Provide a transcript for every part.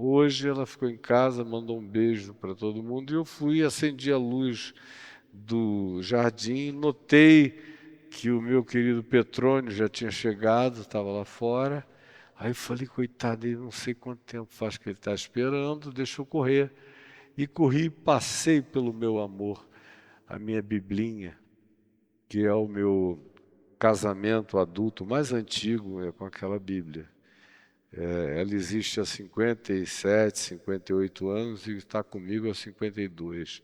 Hoje ela ficou em casa, mandou um beijo para todo mundo e eu fui, acendi a luz do jardim, notei que o meu querido Petrônio já tinha chegado, estava lá fora. Aí eu falei, coitado, ele não sei quanto tempo faz que ele está esperando, deixa eu correr. E corri, passei pelo meu amor, a minha biblinha, que é o meu casamento adulto mais antigo, é com aquela Bíblia. Ela existe há 57, 58 anos e está comigo há 52.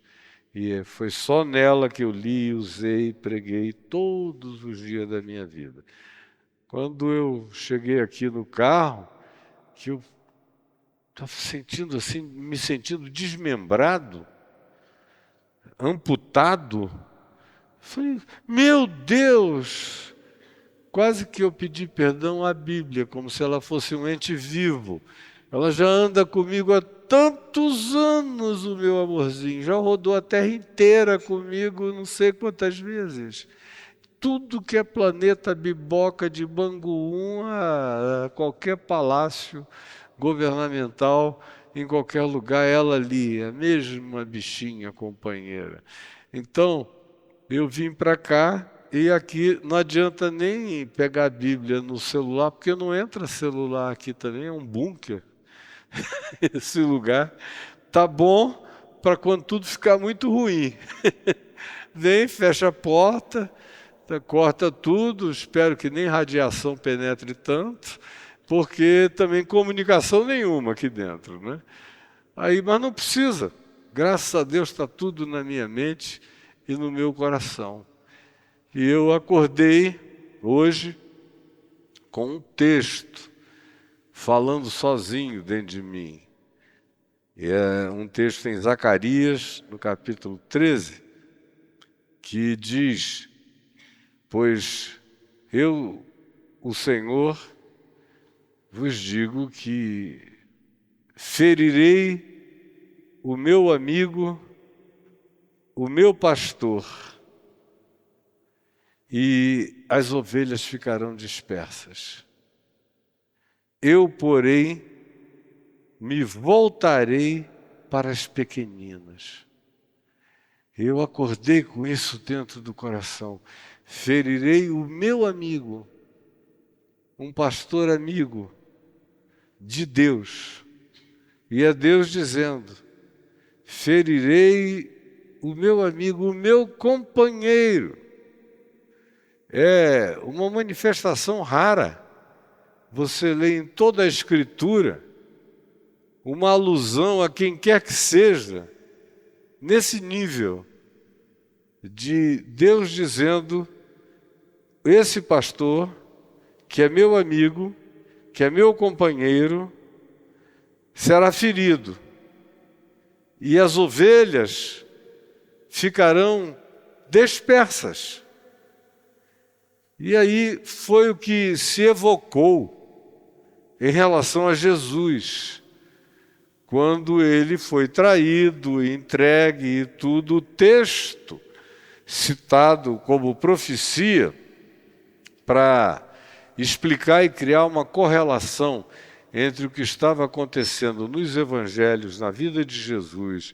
E foi só nela que eu li, usei, preguei todos os dias da minha vida. Quando eu cheguei aqui no carro, que eu estava sentindo assim, me sentindo desmembrado, amputado, falei, meu Deus! Quase que eu pedi perdão à Bíblia, como se ela fosse um ente vivo. Ela já anda comigo há tantos anos, o meu amorzinho. Já rodou a terra inteira comigo não sei quantas vezes. Tudo que é planeta biboca, de Bangu 1 a qualquer palácio governamental, em qualquer lugar, ela ali, a mesma bichinha companheira. Então, eu vim para cá e aqui não adianta nem pegar a Bíblia no celular, porque não entra celular aqui também, é um bunker. Esse lugar tá bom para quando tudo ficar muito ruim. Vem, fecha a porta, corta tudo, espero que nem radiação penetre tanto, porque também comunicação nenhuma aqui dentro, né? Aí, mas não precisa. Graças a Deus está tudo na minha mente e no meu coração. E eu acordei hoje com um texto falando sozinho dentro de mim. E é um texto em Zacarias, no capítulo 13, que diz: pois eu, o Senhor, vos digo que ferirei o meu amigo, o meu pastor, e as ovelhas ficarão dispersas. Eu, porém, me voltarei para as pequeninas. Eu acordei com isso dentro do coração. Ferirei o meu amigo, um pastor amigo de Deus. E é Deus dizendo: ferirei o meu amigo, o meu companheiro. É uma manifestação rara. Você lê em toda a Escritura uma alusão a quem quer que seja, nesse nível de Deus dizendo: esse pastor, que é meu amigo, que é meu companheiro, será ferido, e as ovelhas ficarão dispersas. E aí foi o que se evocou em relação a Jesus, quando ele foi traído, entregue e tudo. O texto citado como profecia para explicar e criar uma correlação entre o que estava acontecendo nos evangelhos, na vida de Jesus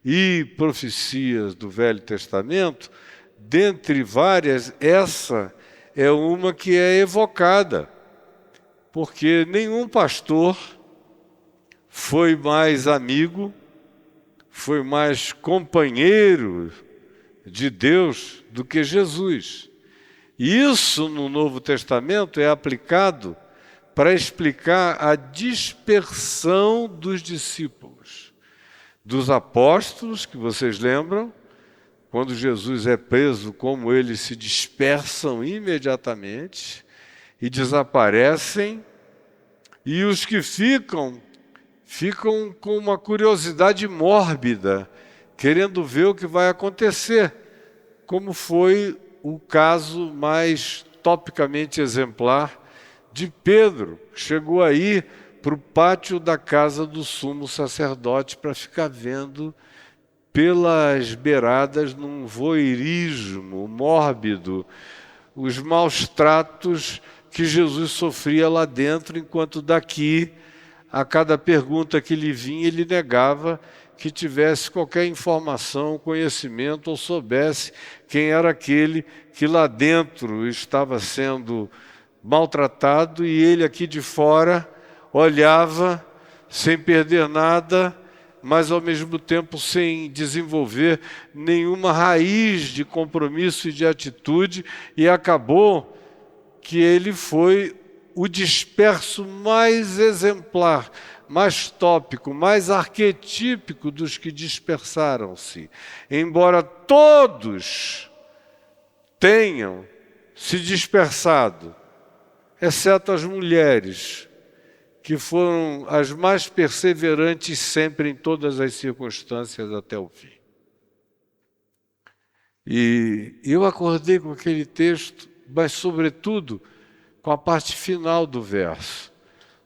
e profecias do Velho Testamento, dentre várias, essa é uma que é evocada, porque nenhum pastor foi mais amigo, foi mais companheiro de Deus do que Jesus. E isso no Novo Testamento é aplicado para explicar a dispersão dos discípulos, dos apóstolos, que vocês lembram, quando Jesus é preso, como eles se dispersam imediatamente e desaparecem, e os que ficam com uma curiosidade mórbida, querendo ver o que vai acontecer, como foi o caso mais topicamente exemplar de Pedro. Chegou aí para o pátio da casa do sumo sacerdote para ficar vendo pelas beiradas, num voyeurismo mórbido, os maus tratos que Jesus sofria lá dentro, enquanto daqui a cada pergunta que lhe vinha, ele negava que tivesse qualquer informação, conhecimento ou soubesse quem era aquele que lá dentro estava sendo maltratado e ele aqui de fora olhava sem perder nada, mas ao mesmo tempo sem desenvolver nenhuma raiz de compromisso e de atitude, e acabou que ele foi o disperso mais exemplar, mais tópico, mais arquetípico dos que dispersaram-se. Embora todos tenham se dispersado, exceto as mulheres, que foram as mais perseverantes sempre em todas as circunstâncias até o fim. E eu acordei com aquele texto, mas sobretudo com a parte final do verso.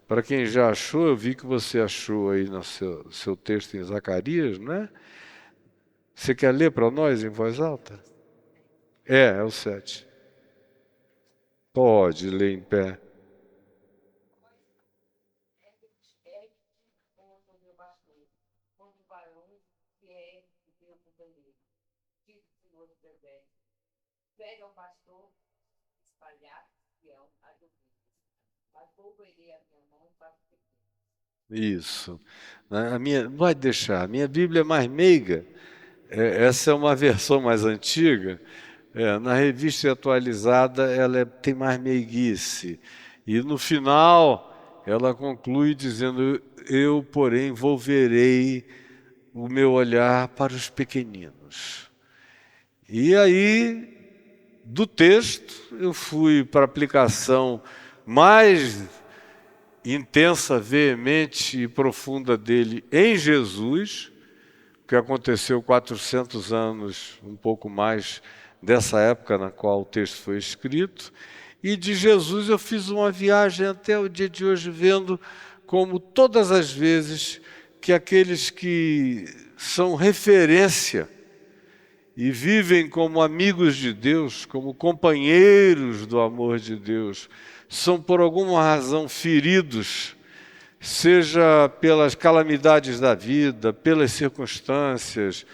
Para quem já achou, eu vi que você achou aí no seu texto em Zacarias, né? Você quer ler para nós em voz alta? É o 7. Pode ler em pé. Isso. A minha, não vai deixar. A minha Bíblia é mais meiga. Essa é uma versão mais antiga. Na revista atualizada, ela tem mais meiguice. E no final, ela conclui dizendo: eu, porém, volverei o meu olhar para os pequeninos. E aí, do texto, eu fui para a aplicação mais intensa, veemente e profunda dele em Jesus, que aconteceu 400 anos, um pouco mais, dessa época na qual o texto foi escrito. E de Jesus eu fiz uma viagem até o dia de hoje, vendo como todas as vezes que aqueles que são referência e vivem como amigos de Deus, como companheiros do amor de Deus, são por alguma razão feridos, seja pelas calamidades da vida, pelas circunstâncias,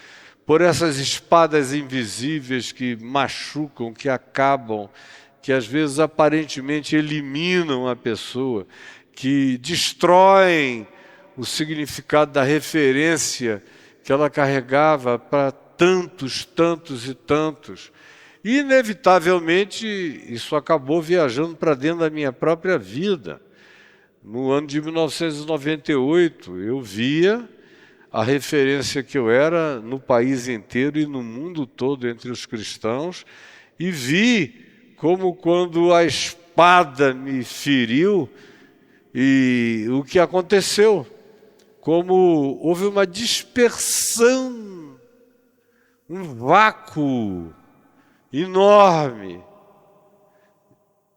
por essas espadas invisíveis que machucam, que acabam, que às vezes aparentemente eliminam a pessoa, que destroem o significado da referência que ela carregava para tantos, tantos e tantos. E, inevitavelmente, isso acabou viajando para dentro da minha própria vida. No ano de 1998, eu via a referência que eu era no país inteiro e no mundo todo entre os cristãos, e vi como quando a espada me feriu, e o que aconteceu, como houve uma dispersão, um vácuo enorme,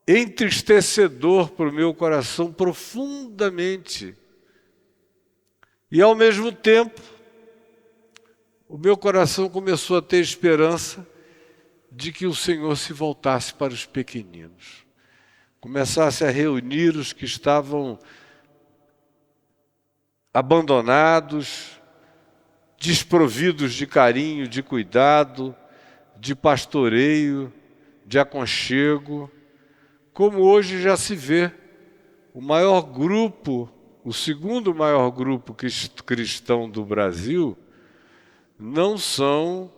entristecedor para o meu coração profundamente. E ao mesmo tempo, o meu coração começou a ter esperança de que o Senhor se voltasse para os pequeninos, começasse a reunir os que estavam abandonados, desprovidos de carinho, de cuidado, de pastoreio, de aconchego, como hoje já se vê. O maior grupo, o segundo maior grupo cristão do Brasil, não são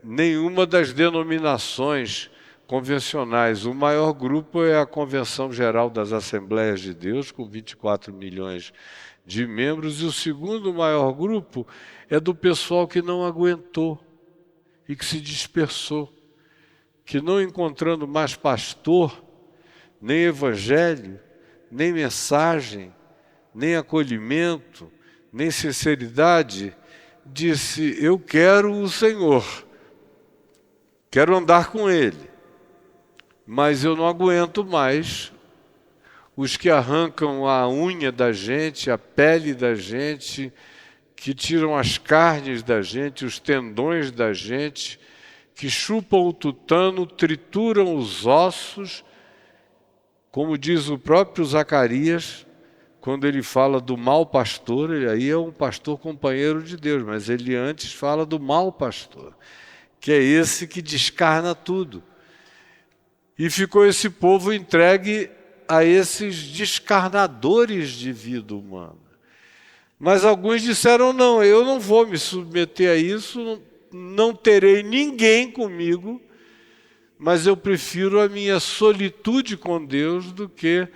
nenhuma das denominações convencionais. O maior grupo é a Convenção Geral das Assembleias de Deus, com 24 milhões de membros, e o segundo maior grupo é do pessoal que não aguentou e que se dispersou, que não encontrando mais pastor, nem evangelho, nem mensagem, nem acolhimento, nem sinceridade, disse: eu quero o Senhor, quero andar com Ele, mas eu não aguento mais os que arrancam a unha da gente, a pele da gente, que tiram as carnes da gente, os tendões da gente, que chupam o tutano, trituram os ossos, como diz o próprio Zacarias, quando ele fala do mau pastor, ele aí é um pastor companheiro de Deus, mas ele antes fala do mau pastor, que é esse que descarna tudo. E ficou esse povo entregue a esses descarnadores de vida humana. Mas alguns disseram, não, eu não vou me submeter a isso, não terei ninguém comigo, mas eu prefiro a minha solitude com Deus do que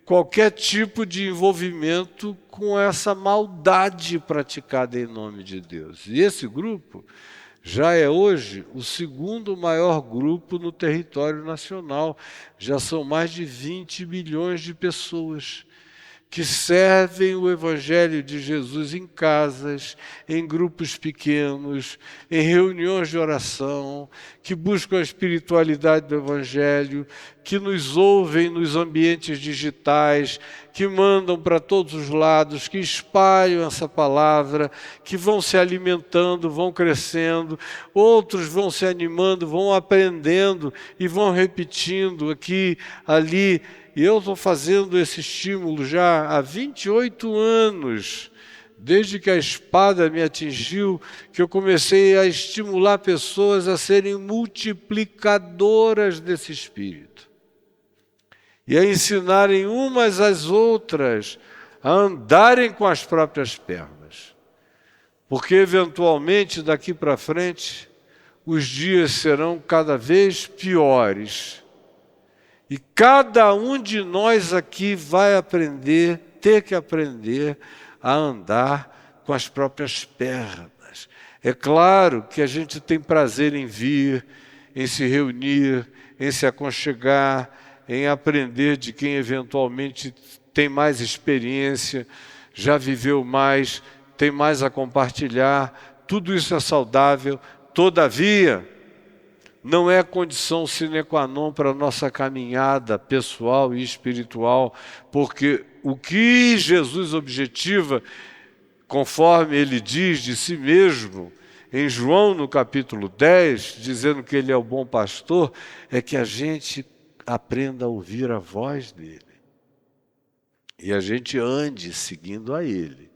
qualquer tipo de envolvimento com essa maldade praticada em nome de Deus. E esse grupo já é hoje o segundo maior grupo no território nacional. Já são mais de 20 milhões de pessoas que servem o Evangelho de Jesus em casas, em grupos pequenos, em reuniões de oração, que buscam a espiritualidade do Evangelho, que nos ouvem nos ambientes digitais, que mandam para todos os lados, que espalham essa palavra, que vão se alimentando, vão crescendo, outros vão se animando, vão aprendendo e vão repetindo aqui, ali. E eu estou fazendo esse estímulo já há 28 anos, desde que a espada me atingiu, que eu comecei a estimular pessoas a serem multiplicadoras desse Espírito. E a ensinarem umas às outras a andarem com as próprias pernas. Porque, eventualmente, daqui para frente, os dias serão cada vez piores. E cada um de nós aqui vai aprender, ter que aprender a andar com as próprias pernas. É claro que a gente tem prazer em vir, em se reunir, em se aconchegar, em aprender de quem eventualmente tem mais experiência, já viveu mais, tem mais a compartilhar. Tudo isso é saudável. Todavia, não é condição sine qua non para a nossa caminhada pessoal e espiritual, porque o que Jesus objetiva, conforme ele diz de si mesmo, em João no capítulo 10, dizendo que ele é o bom pastor, é que a gente aprenda a ouvir a voz dele. E a gente ande seguindo a ele.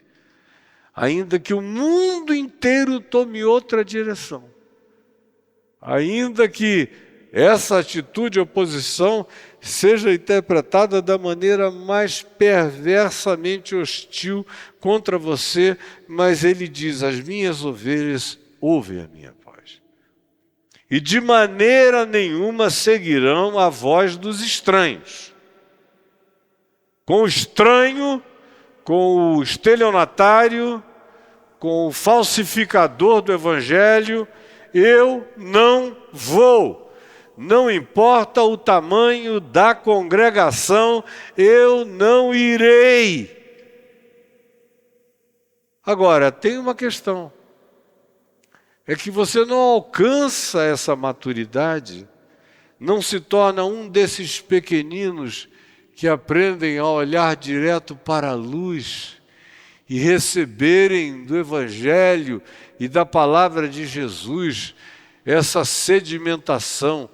Ainda que o mundo inteiro tome outra direção. Ainda que essa atitude de oposição seja interpretada da maneira mais perversamente hostil contra você, mas ele diz, as minhas ovelhas ouvem a minha voz. E de maneira nenhuma seguirão a voz dos estranhos. Com o estranho, com o estelionatário, com o falsificador do Evangelho, eu não vou. Não importa o tamanho da congregação, eu não irei. Agora, tem uma questão. É que você não alcança essa maturidade, não se torna um desses pequeninos que aprendem a olhar direto para a luz e receberem do Evangelho e da palavra de Jesus essa sedimentação,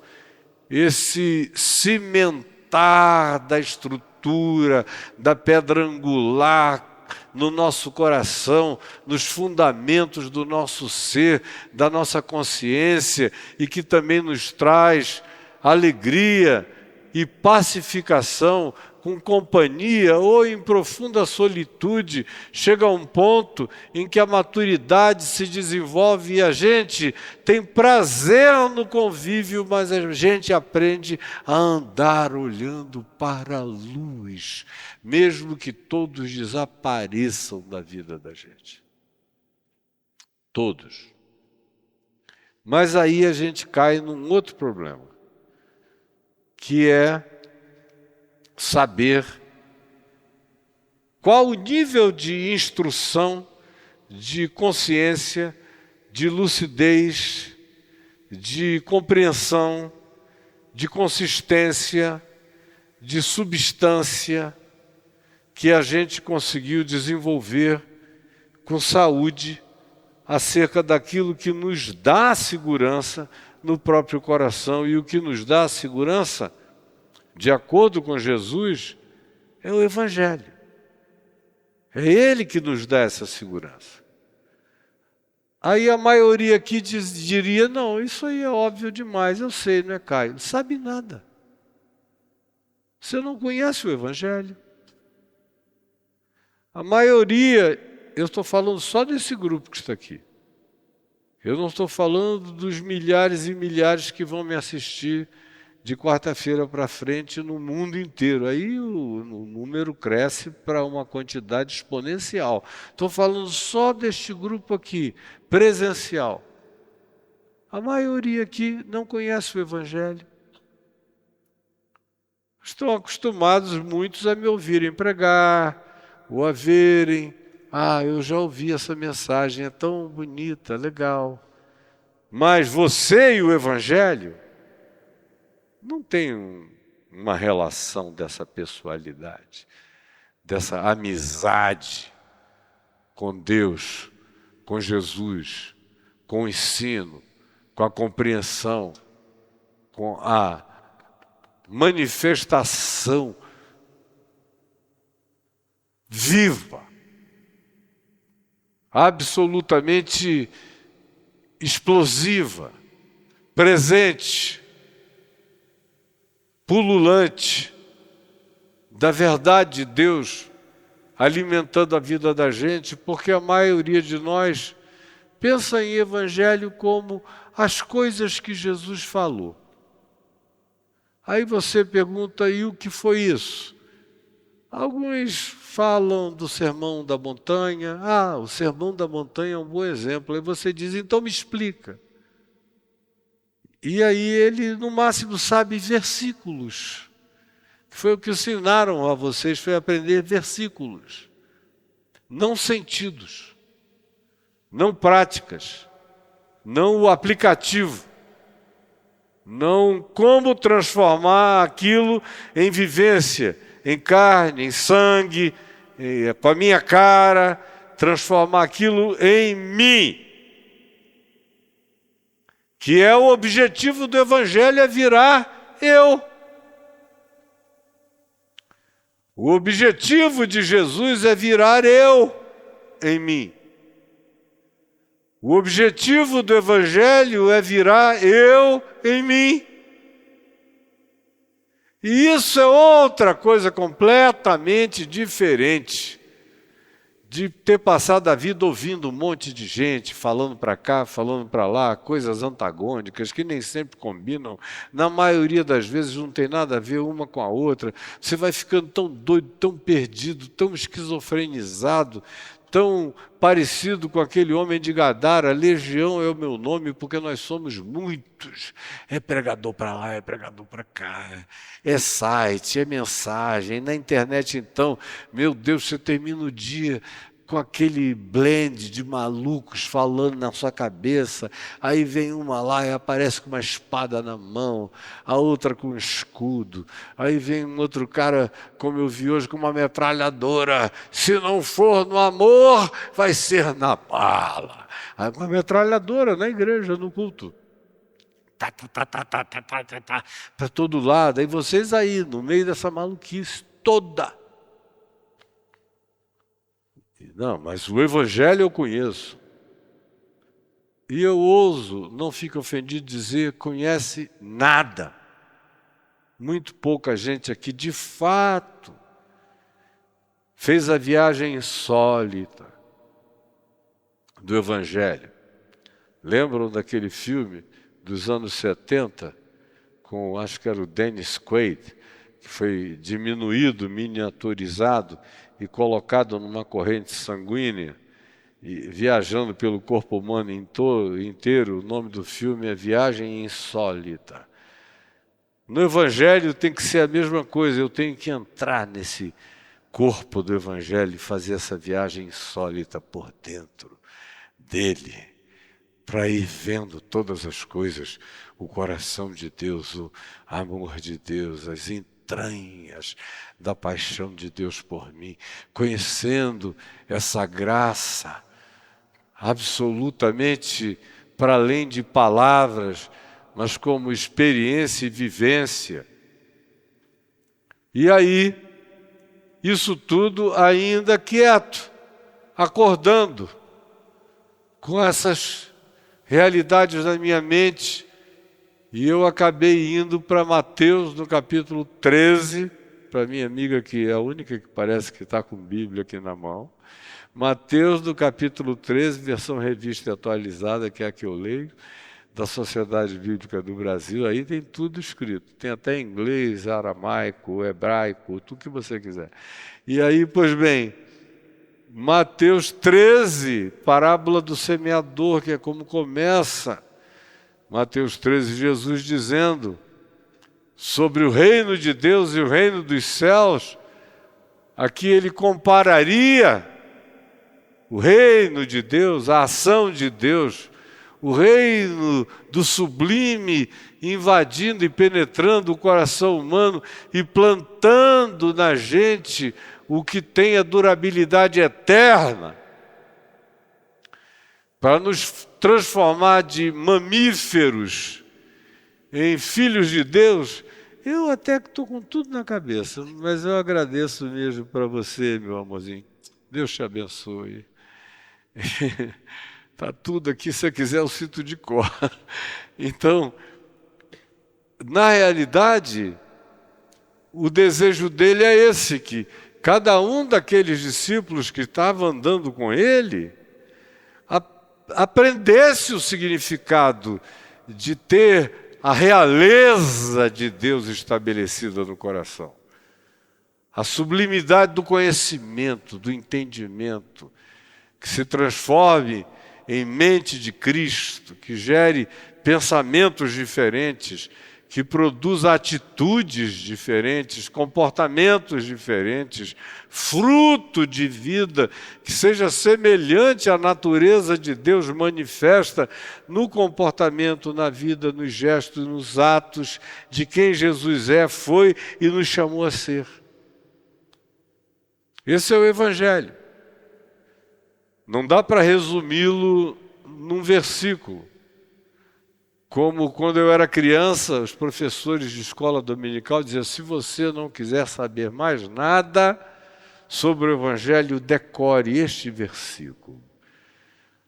esse cimentar da estrutura, da pedra angular no nosso coração, nos fundamentos do nosso ser, da nossa consciência, e que também nos traz alegria e pacificação, com companhia ou em profunda solitude, chega a um ponto em que a maturidade se desenvolve e a gente tem prazer no convívio, mas a gente aprende a andar olhando para a luz, mesmo que todos desapareçam da vida da gente. Todos. Mas aí a gente cai num outro problema, que é saber qual o nível de instrução, de consciência, de lucidez, de compreensão, de consistência, de substância que a gente conseguiu desenvolver com saúde acerca daquilo que nos dá segurança no próprio coração. E o que nos dá segurança, de acordo com Jesus, é o Evangelho. É Ele que nos dá essa segurança. Aí a maioria aqui diria, não, isso aí é óbvio demais, eu sei, não é, Caio? Não sabe nada. Você não conhece o Evangelho. A maioria, eu estou falando só desse grupo que está aqui. Eu não estou falando dos milhares e milhares que vão me assistir de quarta-feira para frente no mundo inteiro. Aí o número cresce para uma quantidade exponencial. Estou falando só deste grupo aqui, presencial. A maioria aqui não conhece o Evangelho. Estão acostumados muitos a me ouvirem pregar, ou a verem. Eu já ouvi essa mensagem, é tão bonita, legal. Mas você e o Evangelho não tem uma relação dessa pessoalidade, dessa amizade com Deus, com Jesus, com o ensino, com a compreensão, com a manifestação viva, absolutamente explosiva, presente, pululante, da verdade de Deus, alimentando a vida da gente, porque a maioria de nós pensa em Evangelho como as coisas que Jesus falou. Aí você pergunta, e o que foi isso? Alguns falam do Sermão da Montanha. O Sermão da Montanha é um bom exemplo. Aí você diz, então me explica. E aí ele, no máximo, sabe versículos. Foi o que ensinaram a vocês, foi aprender versículos. Não sentidos. Não práticas. Não o aplicativo. Não como transformar aquilo em vivência, em carne, em sangue, com a minha cara, transformar aquilo em mim. Que é o objetivo do Evangelho, é virar eu. O objetivo de Jesus é virar eu em mim. O objetivo do Evangelho é virar eu em mim. E isso é outra coisa completamente diferente de ter passado a vida ouvindo um monte de gente, falando para cá, falando para lá, coisas antagônicas que nem sempre combinam. Na maioria das vezes não tem nada a ver uma com a outra. Você vai ficando tão doido, tão perdido, tão esquizofrenizado, tão parecido com aquele homem de Gadara. Legião é o meu nome, porque nós somos muitos. É pregador para lá, é pregador para cá, é site, é mensagem. Na internet, então, meu Deus, você termina o dia com aquele blend de malucos falando na sua cabeça. Aí vem uma lá e aparece com uma espada na mão, a outra com um escudo. Aí vem um outro cara, como eu vi hoje, com uma metralhadora. Se não for no amor, vai ser na bala. Aí uma metralhadora na igreja, no culto. Para todo lado. Aí vocês aí, no meio dessa maluquice toda. Não, mas o Evangelho eu conheço. E eu ouso, não fico ofendido dizer, conhece nada. Muito pouca gente aqui, de fato, fez a viagem insólita do Evangelho. Lembram daquele filme dos anos 70, com, acho que era o Dennis Quaid, que foi diminuído, miniaturizado e colocado numa corrente sanguínea, e viajando pelo corpo humano inteiro. O nome do filme é Viagem Insólita. No Evangelho tem que ser a mesma coisa, eu tenho que entrar nesse corpo do Evangelho e fazer essa viagem insólita por dentro dele, para ir vendo todas as coisas, o coração de Deus, o amor de Deus, as entranhas da paixão de Deus por mim, conhecendo essa graça absolutamente para além de palavras, mas como experiência e vivência. E aí Isso tudo ainda quieto, acordando com essas realidades na minha mente. E eu acabei indo para Mateus, no capítulo 13, para minha amiga, que é a única que parece que está com Bíblia aqui na mão. Mateus, no capítulo 13, versão revista e atualizada, que é a que eu leio, da Sociedade Bíblica do Brasil. Aí tem tudo escrito. Tem até inglês, aramaico, hebraico, tudo que você quiser. E aí, pois bem, Mateus 13, parábola do semeador, que é como começa. Mateus 13, Jesus dizendo sobre o reino de Deus e o reino dos céus. Aqui ele compararia o reino de Deus, a ação de Deus, o reino do sublime invadindo e penetrando o coração humano e plantando na gente o que tem a durabilidade eterna, para nos transformar de mamíferos em filhos de Deus. Eu até que estou com tudo na cabeça, mas eu agradeço mesmo para você, meu amorzinho. Deus te abençoe. Está tudo aqui, se você quiser eu cito de cor. Então, na realidade, o desejo dele é esse, que cada um daqueles discípulos que estavam andando com ele aprendesse o significado de ter a realeza de Deus estabelecida no coração. A sublimidade do conhecimento, do entendimento, que se transforme em mente de Cristo, que gere pensamentos diferentes, que produza atitudes diferentes, comportamentos diferentes, fruto de vida, que seja semelhante à natureza de Deus manifesta no comportamento, na vida, nos gestos, nos atos de quem Jesus é, foi e nos chamou a ser. Esse é o Evangelho. Não dá para resumi-lo num versículo. Como quando eu era criança, os professores de escola dominical diziam: se você não quiser saber mais nada sobre o Evangelho, decore este versículo.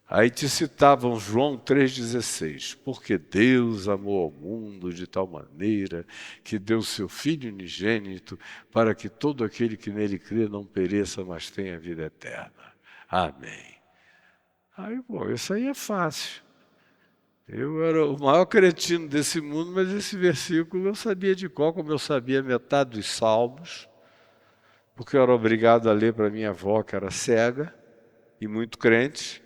Aí te citavam João 3,16. Porque Deus amou ao mundo de tal maneira que deu seu Filho unigênito para que todo aquele que nele crê não pereça, mas tenha vida eterna. Amém. Aí, bom, isso aí é fácil. Eu era o maior cretino desse mundo, mas esse versículo eu sabia de cor, como eu sabia metade dos salmos, porque eu era obrigado a ler para minha avó, que era cega e muito crente.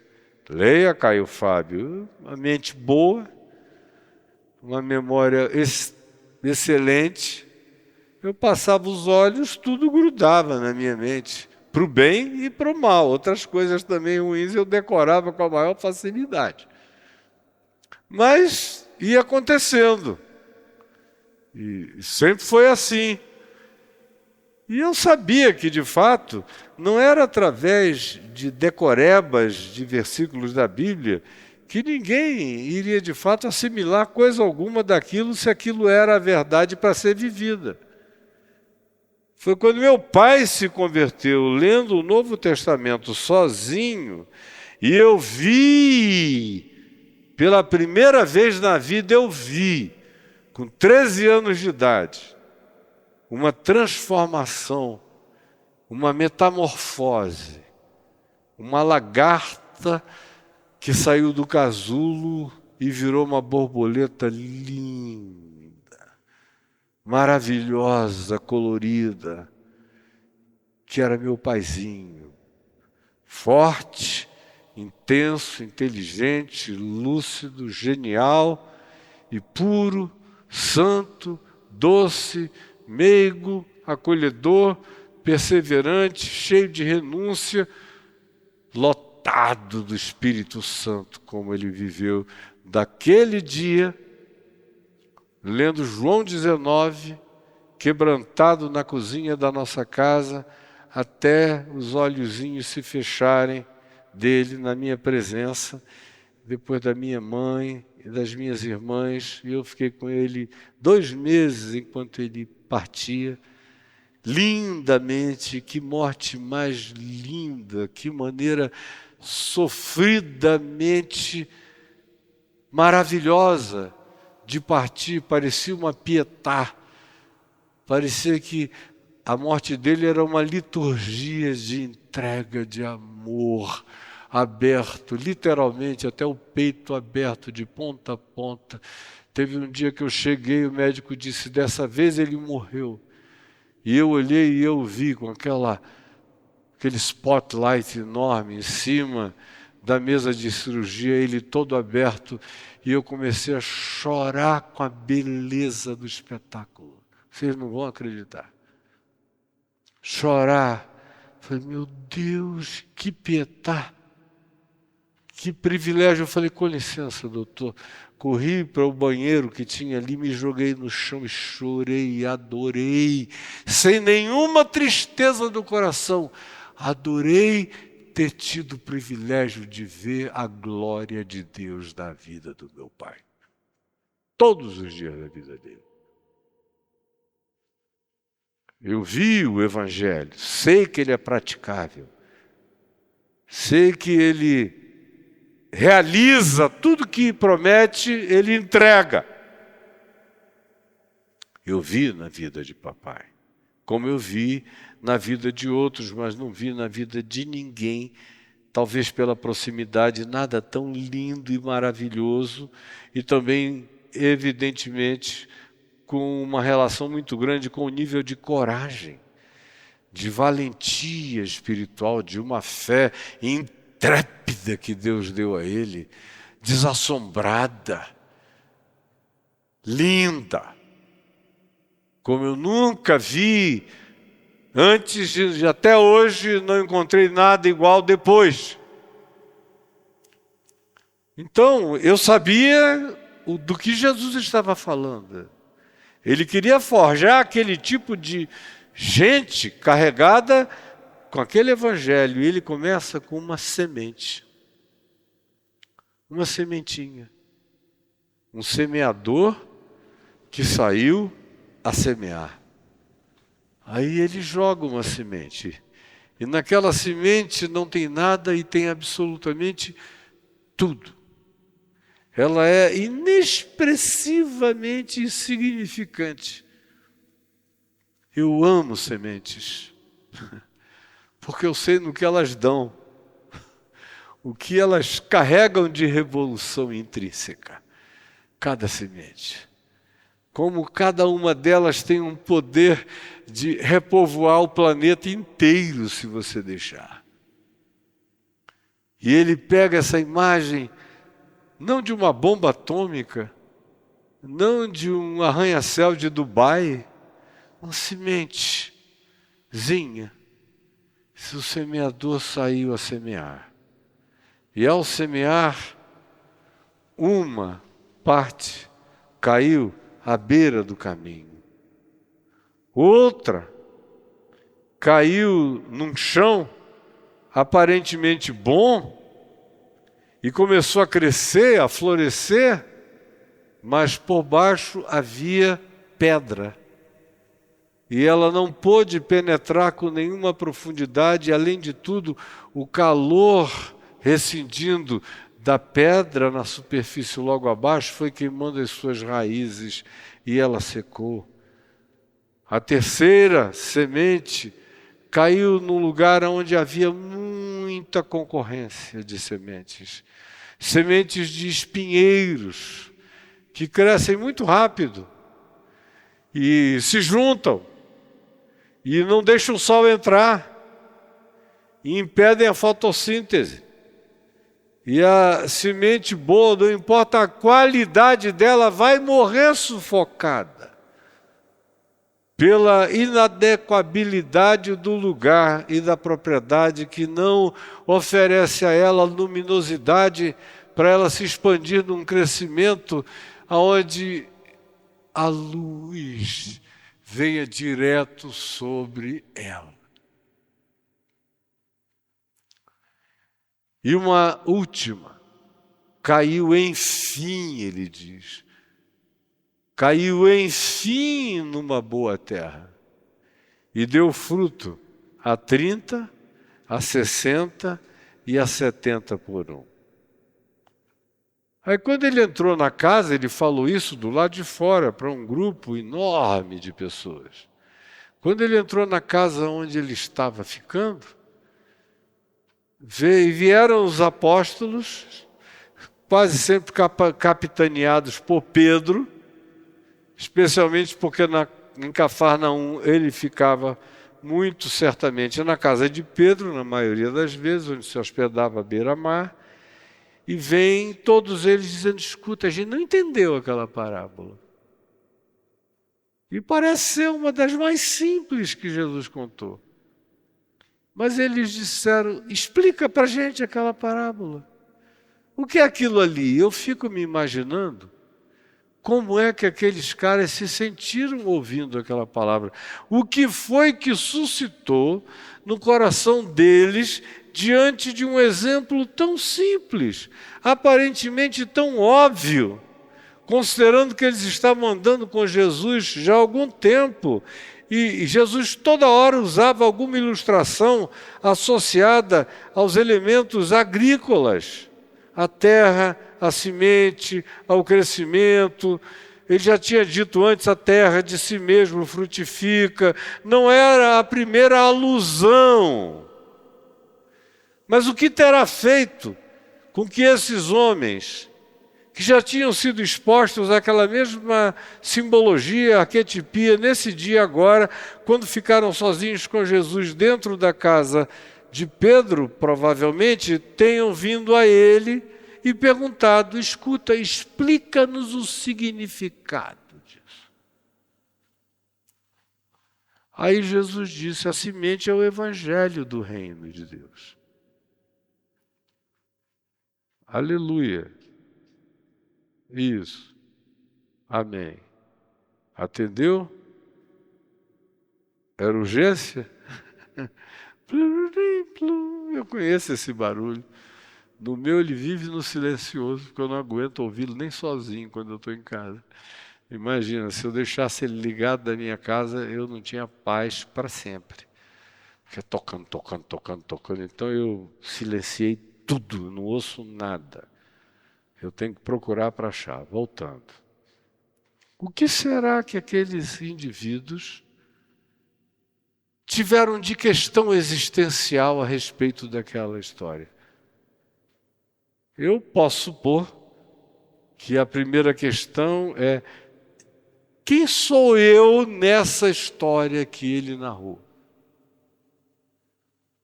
Leia, Caio Fábio, uma mente boa, uma memória excelente. Eu passava os olhos, tudo grudava na minha mente, para o bem e para o mal. Outras coisas também ruins eu decorava com a maior facilidade. Mas ia acontecendo. E sempre foi assim. E eu sabia que, de fato, não era através de decorebas de versículos da Bíblia que ninguém iria, de fato, assimilar coisa alguma daquilo, se aquilo era a verdade para ser vivida. Foi quando meu pai se converteu, lendo o Novo Testamento sozinho, e eu vi, pela primeira vez na vida, eu vi, com 13 anos de idade, uma transformação, uma metamorfose, uma lagarta que saiu do casulo e virou uma borboleta linda, maravilhosa, colorida, que era meu paizinho, forte, intenso, inteligente, lúcido, genial e puro, santo, doce, meigo, acolhedor, perseverante, cheio de renúncia, lotado do Espírito Santo, como ele viveu daquele dia, lendo João 19, quebrantado na cozinha da nossa casa, até os olhozinhos se fecharem dele na minha presença, depois da minha mãe e das minhas irmãs, e eu fiquei com ele 2 meses enquanto ele partia, lindamente, que morte mais linda, que maneira sofridamente maravilhosa de partir, parecia uma pietà, parecia que a morte dele era uma liturgia de entrega, de amor aberto, literalmente até o peito aberto de ponta a ponta. Teve um dia que eu cheguei, o médico disse, dessa vez ele morreu. E eu olhei e eu vi com aquele spotlight enorme em cima da mesa de cirurgia, ele todo aberto, e eu comecei a chorar com a beleza do espetáculo. Vocês não vão acreditar. Chorar. Falei, meu Deus, que pietá, que privilégio. Eu falei, com licença, doutor. Corri para o banheiro que tinha ali, me joguei no chão e chorei, adorei, sem nenhuma tristeza do coração. Adorei ter tido o privilégio de ver a glória de Deus na vida do meu pai. Todos os dias da vida dele. Eu vi o Evangelho, sei que ele é praticável, sei que ele realiza tudo que promete, ele entrega. Eu vi na vida de papai, como eu vi na vida de outros, mas não vi na vida de ninguém, talvez pela proximidade, nada tão lindo e maravilhoso, e também, evidentemente, com uma relação muito grande com o nível de coragem, de valentia espiritual, de uma fé intrépida que Deus deu a ele, desassombrada, linda, como eu nunca vi antes e até hoje não encontrei nada igual depois. Então, eu sabia do que Jesus estava falando. Ele queria forjar aquele tipo de gente carregada com aquele evangelho. E ele começa com uma semente. Uma sementinha. Um semeador que saiu a semear. Aí ele joga uma semente. E naquela semente não tem nada e tem absolutamente tudo. Ela é inexpressivamente insignificante. Eu amo sementes, porque eu sei no que elas dão, o que elas carregam de revolução intrínseca, cada semente. Como cada uma delas tem um poder de repovoar o planeta inteiro, se você deixar. E ele pega essa imagem, não de uma bomba atômica, não de um arranha-céu de Dubai, uma sementezinha. Se o semeador saiu a semear, e ao semear, uma parte caiu à beira do caminho, outra caiu num chão aparentemente bom, e começou a crescer, a florescer, mas por baixo havia pedra. E ela não pôde penetrar com nenhuma profundidade, e, além de tudo, o calor rescindindo da pedra na superfície logo abaixo foi queimando as suas raízes e ela secou. A terceira semente caiu num lugar onde havia muita concorrência de sementes. Sementes de espinheiros, que crescem muito rápido e se juntam e não deixam o sol entrar e impedem a fotossíntese. E a semente boa, não importa a qualidade dela, vai morrer sufocada pela inadequabilidade do lugar e da propriedade, que não oferece a ela luminosidade para ela se expandir num crescimento onde a luz venha direto sobre ela. E uma última, caiu enfim, ele diz, caiu enfim numa boa terra. e deu fruto a 30, a 60 e a 70 por um. Aí quando ele entrou na casa, ele falou isso do lado de fora, para um grupo enorme de pessoas. Quando ele entrou na casa onde ele estava ficando, vieram os apóstolos, quase sempre capitaneados por Pedro, especialmente porque em Cafarnaum ele ficava muito certamente na casa de Pedro, na maioria das vezes, onde se hospedava à beira-mar, e vêm todos eles dizendo: escuta, a gente não entendeu aquela parábola. E parece ser uma das mais simples que Jesus contou. Mas eles disseram: explica para a gente aquela parábola. O que é aquilo ali? Eu fico me imaginando como é que aqueles caras se sentiram ouvindo aquela palavra. O que foi que suscitou no coração deles diante de um exemplo tão simples, aparentemente tão óbvio, considerando que eles estavam andando com Jesus já há algum tempo, e Jesus toda hora usava alguma ilustração associada aos elementos agrícolas, a terra, a semente, ao crescimento. Ele já tinha dito antes: a terra de si mesmo frutifica. Não era a primeira alusão. Mas o que terá feito com que esses homens, que já tinham sido expostos àquela mesma simbologia, arquetipia, nesse dia agora, quando ficaram sozinhos com Jesus dentro da casa de Pedro, provavelmente, tenham vindo a ele e perguntado: escuta, explica-nos o significado disso. Aí Jesus disse: a semente é o evangelho do reino de Deus. Aleluia. Isso. Amém. Atendeu? Era urgência? Eu conheço esse barulho. No meu ele vive no silencioso, porque eu não aguento ouvi-lo nem sozinho quando eu estou em casa. Imagina, se eu deixasse ele ligado da minha casa, eu não tinha paz para sempre. Fica tocando. Então eu silenciei tudo, não ouço nada. Eu tenho que procurar para achar. Voltando. O que será que aqueles indivíduos tiveram de questão existencial a respeito daquela história? Eu posso supor que a primeira questão é: quem sou eu nessa história que ele narrou?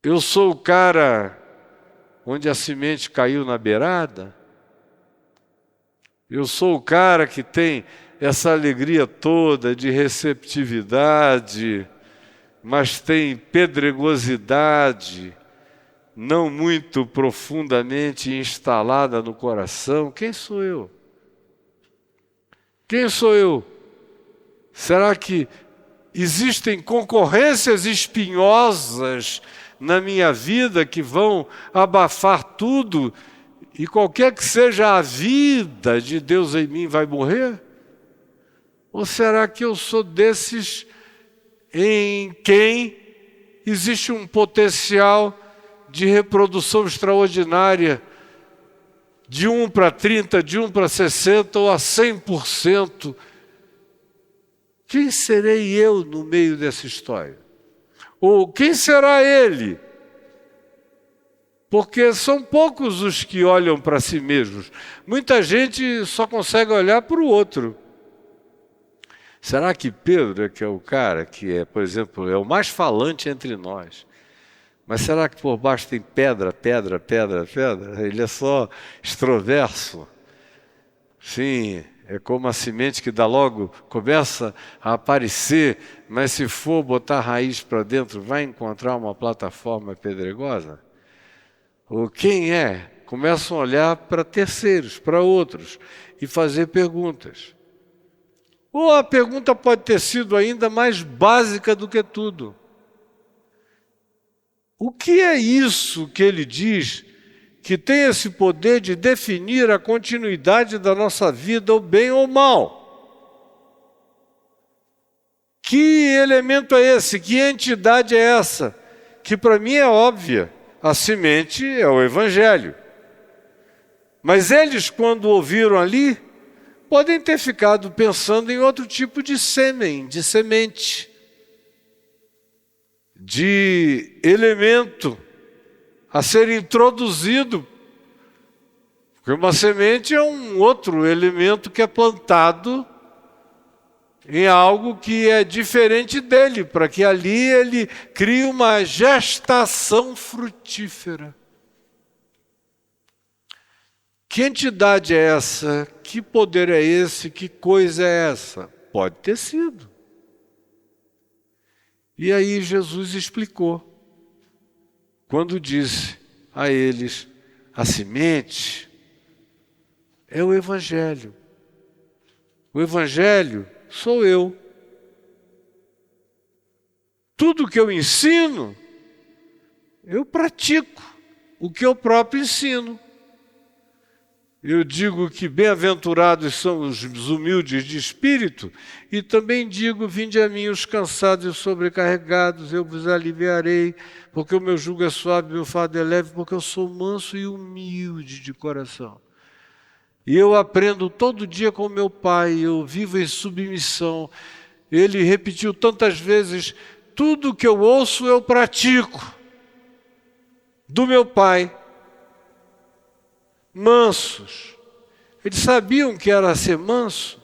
Eu sou o cara onde a semente caiu na beirada? Eu sou o cara que tem essa alegria toda de receptividade, mas tem pedregosidade não muito profundamente instalada no coração? Quem sou eu? Quem sou eu? Será que existem concorrências espinhosas na minha vida que vão abafar tudo, e qualquer que seja a vida de Deus em mim vai morrer? Ou será que eu sou desses em quem existe um potencial de reprodução extraordinária, de 1 para 30, de 1 para 60 ou a 100%? Quem serei eu no meio dessa história? Ou quem será ele? Porque são poucos os que olham para si mesmos. Muita gente só consegue olhar para o outro. Será que Pedro, que é o cara que é, por exemplo, é o mais falante entre nós, mas será que por baixo tem pedra? Ele é só extroverso? Sim, é como a semente que dá logo, começa a aparecer, mas se for botar raiz para dentro, vai encontrar uma plataforma pedregosa? Ou quem é? Começam a olhar para terceiros, para outros, e fazer perguntas. Ou a pergunta pode ter sido ainda mais básica do que tudo: o que é isso que ele diz que tem esse poder de definir a continuidade da nossa vida, ou bem ou mal? Que elemento é esse? Que entidade é essa? Que para mim é óbvia. A semente é o Evangelho. Mas eles, quando ouviram ali, podem ter ficado pensando em outro tipo de sêmen, de semente, de elemento a ser introduzido. Porque uma semente é um outro elemento que é plantado em algo que é diferente dele, para que ali ele crie uma gestação frutífera. Que entidade é essa? Que poder é esse? Que coisa é essa? Pode ter sido. E aí Jesus explicou, quando disse a eles, a semente é o Evangelho. O Evangelho sou eu. Tudo que eu ensino, eu pratico o que eu próprio ensino. Eu digo que bem-aventurados são os humildes de espírito, e também digo, vinde a mim os cansados e sobrecarregados, eu vos aliviarei, porque o meu jugo é suave, meu fardo é leve, porque eu sou manso e humilde de coração. E eu aprendo todo dia com meu Pai, eu vivo em submissão. Ele repetiu tantas vezes, tudo que eu ouço eu pratico, do meu Pai. Mansos. Eles sabiam que era ser manso.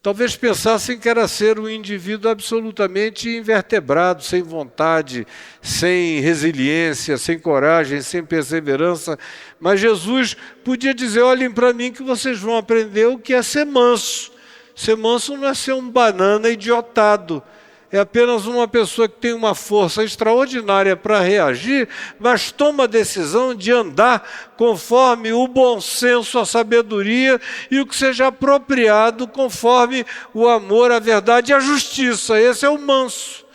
Talvez pensassem que era ser um indivíduo absolutamente invertebrado, sem vontade, sem resiliência, sem coragem, sem perseverança. Mas Jesus podia dizer, olhem para mim que vocês vão aprender o que é ser manso. Ser manso não é ser um banana idiotado. É apenas uma pessoa que tem uma força extraordinária para reagir, mas toma a decisão de andar conforme o bom senso, a sabedoria e o que seja apropriado conforme o amor, a verdade e a justiça. Esse é o manso,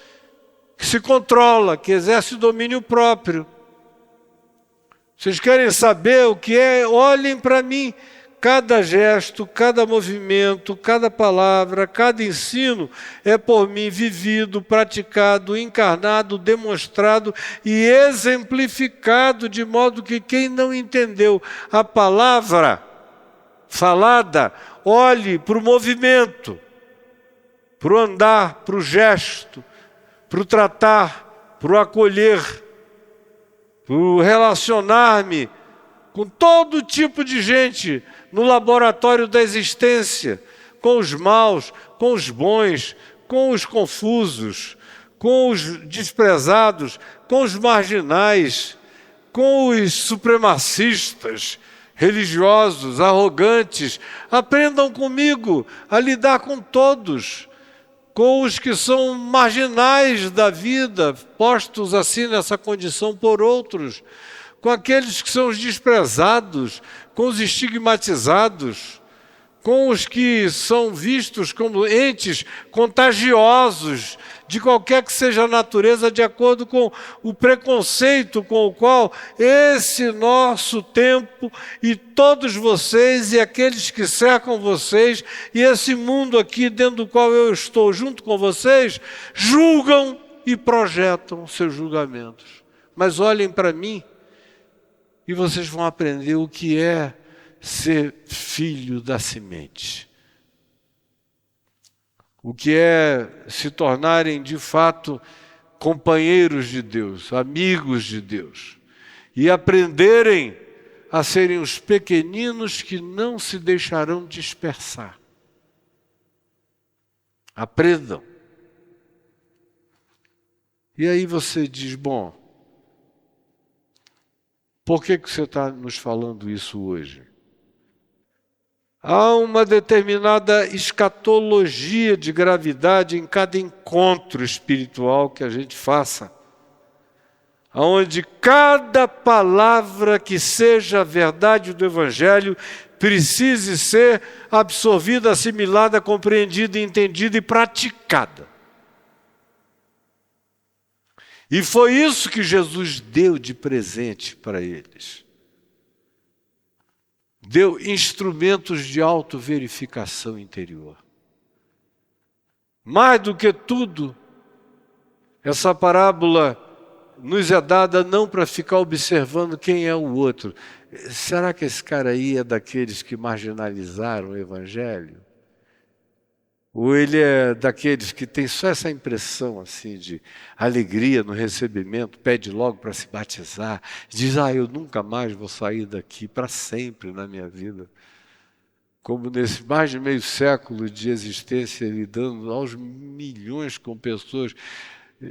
que se controla, que exerce domínio próprio. Vocês querem saber o que é? Olhem para mim. Cada gesto, cada movimento, cada palavra, cada ensino é por mim vivido, praticado, encarnado, demonstrado e exemplificado, de modo que quem não entendeu a palavra falada, olhe para o movimento, para o andar, para o gesto, para o tratar, para o acolher, para o relacionar-me com todo tipo de gente no laboratório da existência, com os maus, com os bons, com os confusos, com os desprezados, com os marginais, com os supremacistas, religiosos, arrogantes. Aprendam comigo a lidar com todos, com os que são marginais da vida, postos assim nessa condição por outros, com aqueles que são os desprezados, com os estigmatizados, com os que são vistos como entes contagiosos, de qualquer que seja a natureza, de acordo com o preconceito com o qual esse nosso tempo e todos vocês e aqueles que cercam vocês e esse mundo aqui dentro do qual eu estou junto com vocês, julgam e projetam seus julgamentos. Mas olhem para mim, e vocês vão aprender o que é ser filho da semente. O que é se tornarem de fato companheiros de Deus, amigos de Deus. E aprenderem a serem os pequeninos que não se deixarão dispersar. Aprendam. E aí você diz, bom, por que você está nos falando isso hoje? Há uma determinada escatologia de gravidade em cada encontro espiritual que a gente faça, onde cada palavra que seja a verdade do Evangelho precise ser absorvida, assimilada, compreendida, entendida e praticada. E foi isso que Jesus deu de presente para eles. Deu instrumentos de autoverificação interior. Mais do que tudo, essa parábola nos é dada não para ficar observando quem é o outro. Será que esse cara aí é daqueles que marginalizaram o Evangelho? Ou ele é daqueles que tem só essa impressão assim de alegria no recebimento, pede logo para se batizar, diz, eu nunca mais vou sair daqui para sempre na minha vida. Como nesse mais de meio século de existência, lidando aos milhões com pessoas,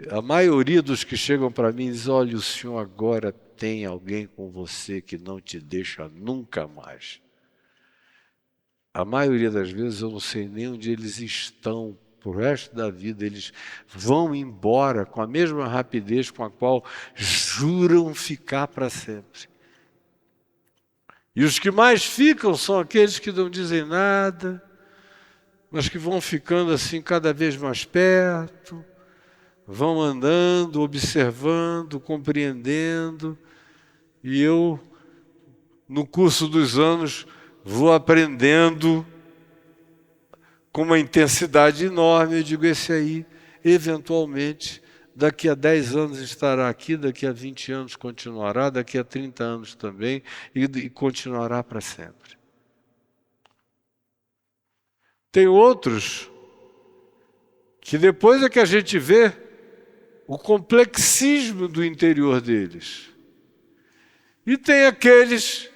a maioria dos que chegam para mim diz, olha, o Senhor agora tem alguém com você que não te deixa nunca mais. A maioria das vezes eu não sei nem onde eles estão pro resto da vida. Eles vão embora com a mesma rapidez com a qual juram ficar para sempre. E os que mais ficam são aqueles que não dizem nada, mas que vão ficando assim cada vez mais perto, vão andando, observando, compreendendo. E eu, no curso dos anos, vou aprendendo com uma intensidade enorme. Eu digo, esse aí, eventualmente, daqui a 10 anos estará aqui, daqui a 20 anos continuará, daqui a 30 anos também, e continuará para sempre. Tem outros que depois é que a gente vê o complexismo do interior deles. E tem aqueles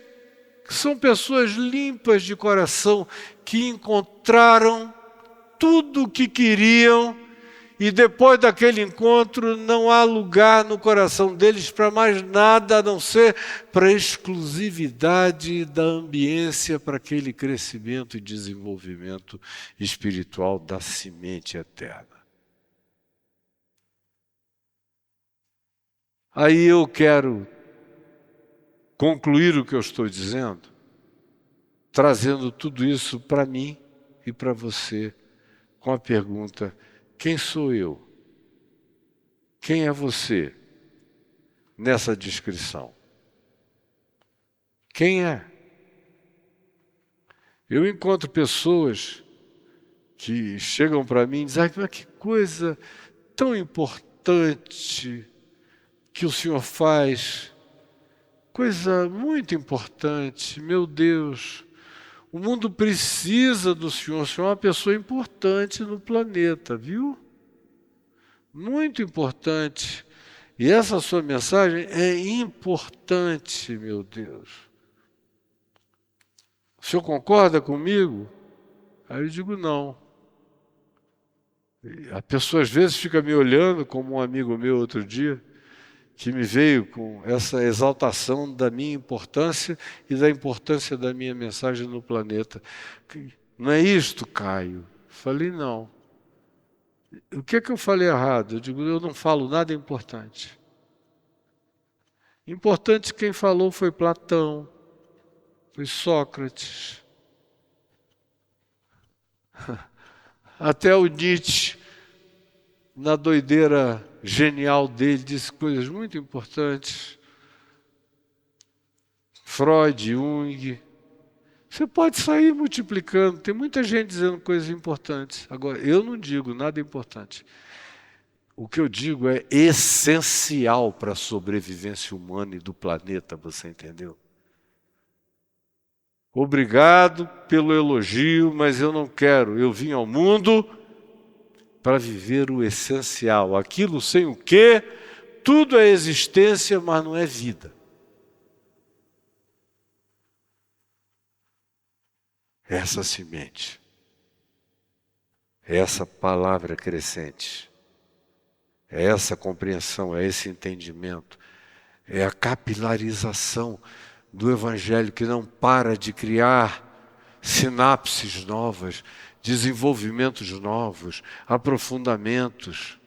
que são pessoas limpas de coração, que encontraram tudo o que queriam e depois daquele encontro não há lugar no coração deles para mais nada a não ser para a exclusividade da ambiência para aquele crescimento e desenvolvimento espiritual da semente eterna. Aí eu quero concluir o que eu estou dizendo, trazendo tudo isso para mim e para você, com a pergunta, quem sou eu? Quem é você nessa descrição? Quem é? Eu encontro pessoas que chegam para mim e dizem, mas que coisa tão importante que o Senhor faz. Coisa muito importante, meu Deus, o mundo precisa do Senhor, o Senhor é uma pessoa importante no planeta, viu? Muito importante. E essa sua mensagem é importante, meu Deus. O senhor concorda comigo? Aí eu digo não. A pessoa às vezes fica me olhando, como um amigo meu outro dia, que me veio com essa exaltação da minha importância e da importância da minha mensagem no planeta. Não é isto, Caio? Falei, não. O que é que eu falei errado? Eu digo, eu não falo nada importante. Importante quem falou foi Platão, foi Sócrates. Até o Nietzsche, na doideira genial dele, disse coisas muito importantes. Freud, Jung. Você pode sair multiplicando, tem muita gente dizendo coisas importantes. Agora, eu não digo nada importante. O que eu digo é essencial para a sobrevivência humana e do planeta, você entendeu? Obrigado pelo elogio, mas eu não quero. Eu vim ao mundo para viver o essencial. Aquilo sem o quê, tudo é existência, mas não é vida. Essa semente, essa palavra crescente, é essa compreensão, é esse entendimento, é a capilarização do Evangelho que não para de criar sinapses novas, desenvolvimentos novos, aprofundamentos.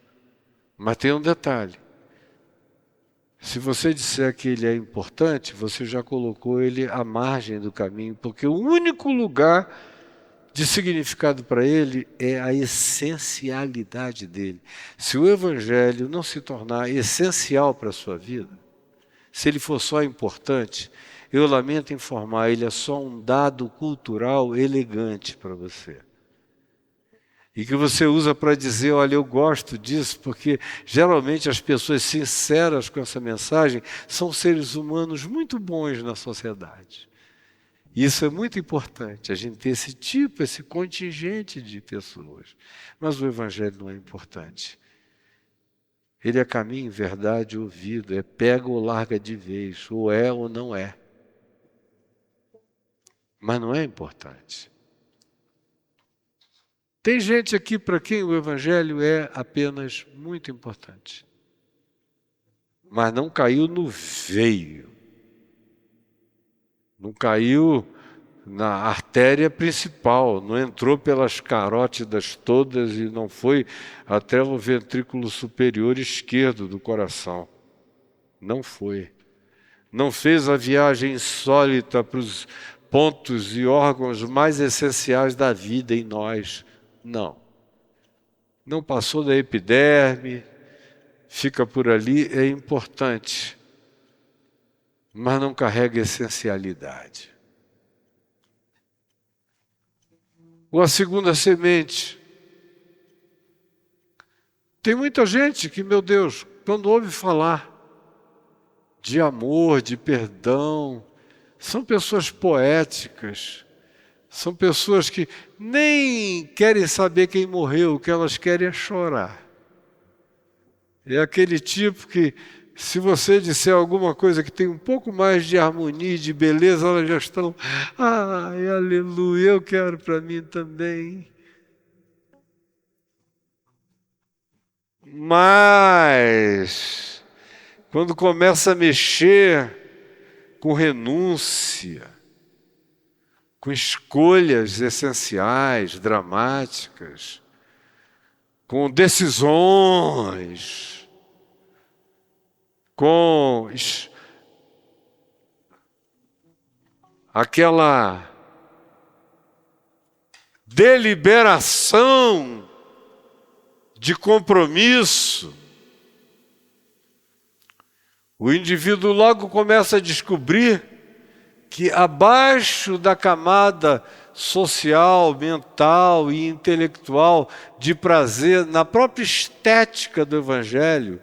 Mas tem um detalhe. Se você disser que ele é importante, você já colocou ele à margem do caminho, porque o único lugar de significado para ele é a essencialidade dele. Se o Evangelho não se tornar essencial para a sua vida, se ele for só importante, eu lamento informar, ele é só um dado cultural elegante para você. e que você usa para dizer, olha, eu gosto disso, porque geralmente as pessoas sinceras com essa mensagem são seres humanos muito bons na sociedade. E isso é muito importante, a gente ter esse tipo, esse contingente de pessoas. Mas o Evangelho não é importante. Ele é caminho, verdade e ouvido, é pega ou larga de vez, ou é ou não é. Mas não é importante. Tem gente aqui para quem o Evangelho é apenas muito importante. Mas não caiu no veio. Não caiu na artéria principal, não entrou pelas carótidas todas e não foi até o ventrículo superior esquerdo do coração. Não foi. Não fez a viagem insólita para os pontos e órgãos mais essenciais da vida em nós. Não. Não passou da epiderme, fica por ali, é importante, mas não carrega essencialidade. Ou a segunda semente. Tem muita gente que, meu Deus, quando ouve falar de amor, de perdão, são pessoas poéticas, são pessoas que nem querem saber quem morreu, o que elas querem é chorar. É aquele tipo que, se você disser alguma coisa que tem um pouco mais de harmonia, de beleza, elas já estão, ai, aleluia, eu quero para mim também. Mas, quando começa a mexer com renúncia, com escolhas essenciais, dramáticas, com decisões, com aquela deliberação de compromisso, o indivíduo logo começa a descobrir que abaixo da camada social, mental e intelectual de prazer, na própria estética do Evangelho,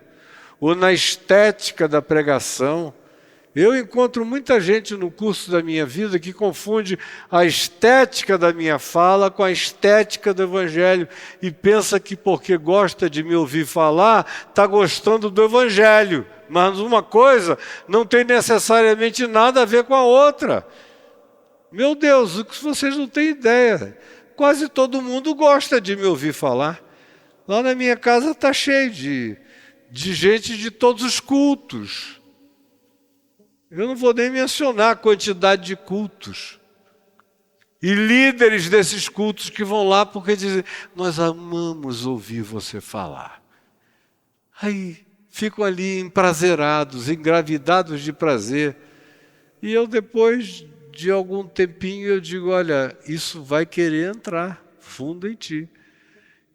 ou na estética da pregação, eu encontro muita gente no curso da minha vida que confunde a estética da minha fala com a estética do Evangelho e pensa que porque gosta de me ouvir falar, está gostando do Evangelho. Mas uma coisa não tem necessariamente nada a ver com a outra. Meu Deus, o que vocês não têm ideia. Quase todo mundo gosta de me ouvir falar. Lá na minha casa está cheio de gente de todos os cultos. Eu não vou nem mencionar a quantidade de cultos. E líderes desses cultos que vão lá porque dizem, nós amamos ouvir você falar. Aí ficam ali emprazerados, engravidados de prazer. E eu depois de algum tempinho eu digo, olha, isso vai querer entrar fundo em ti.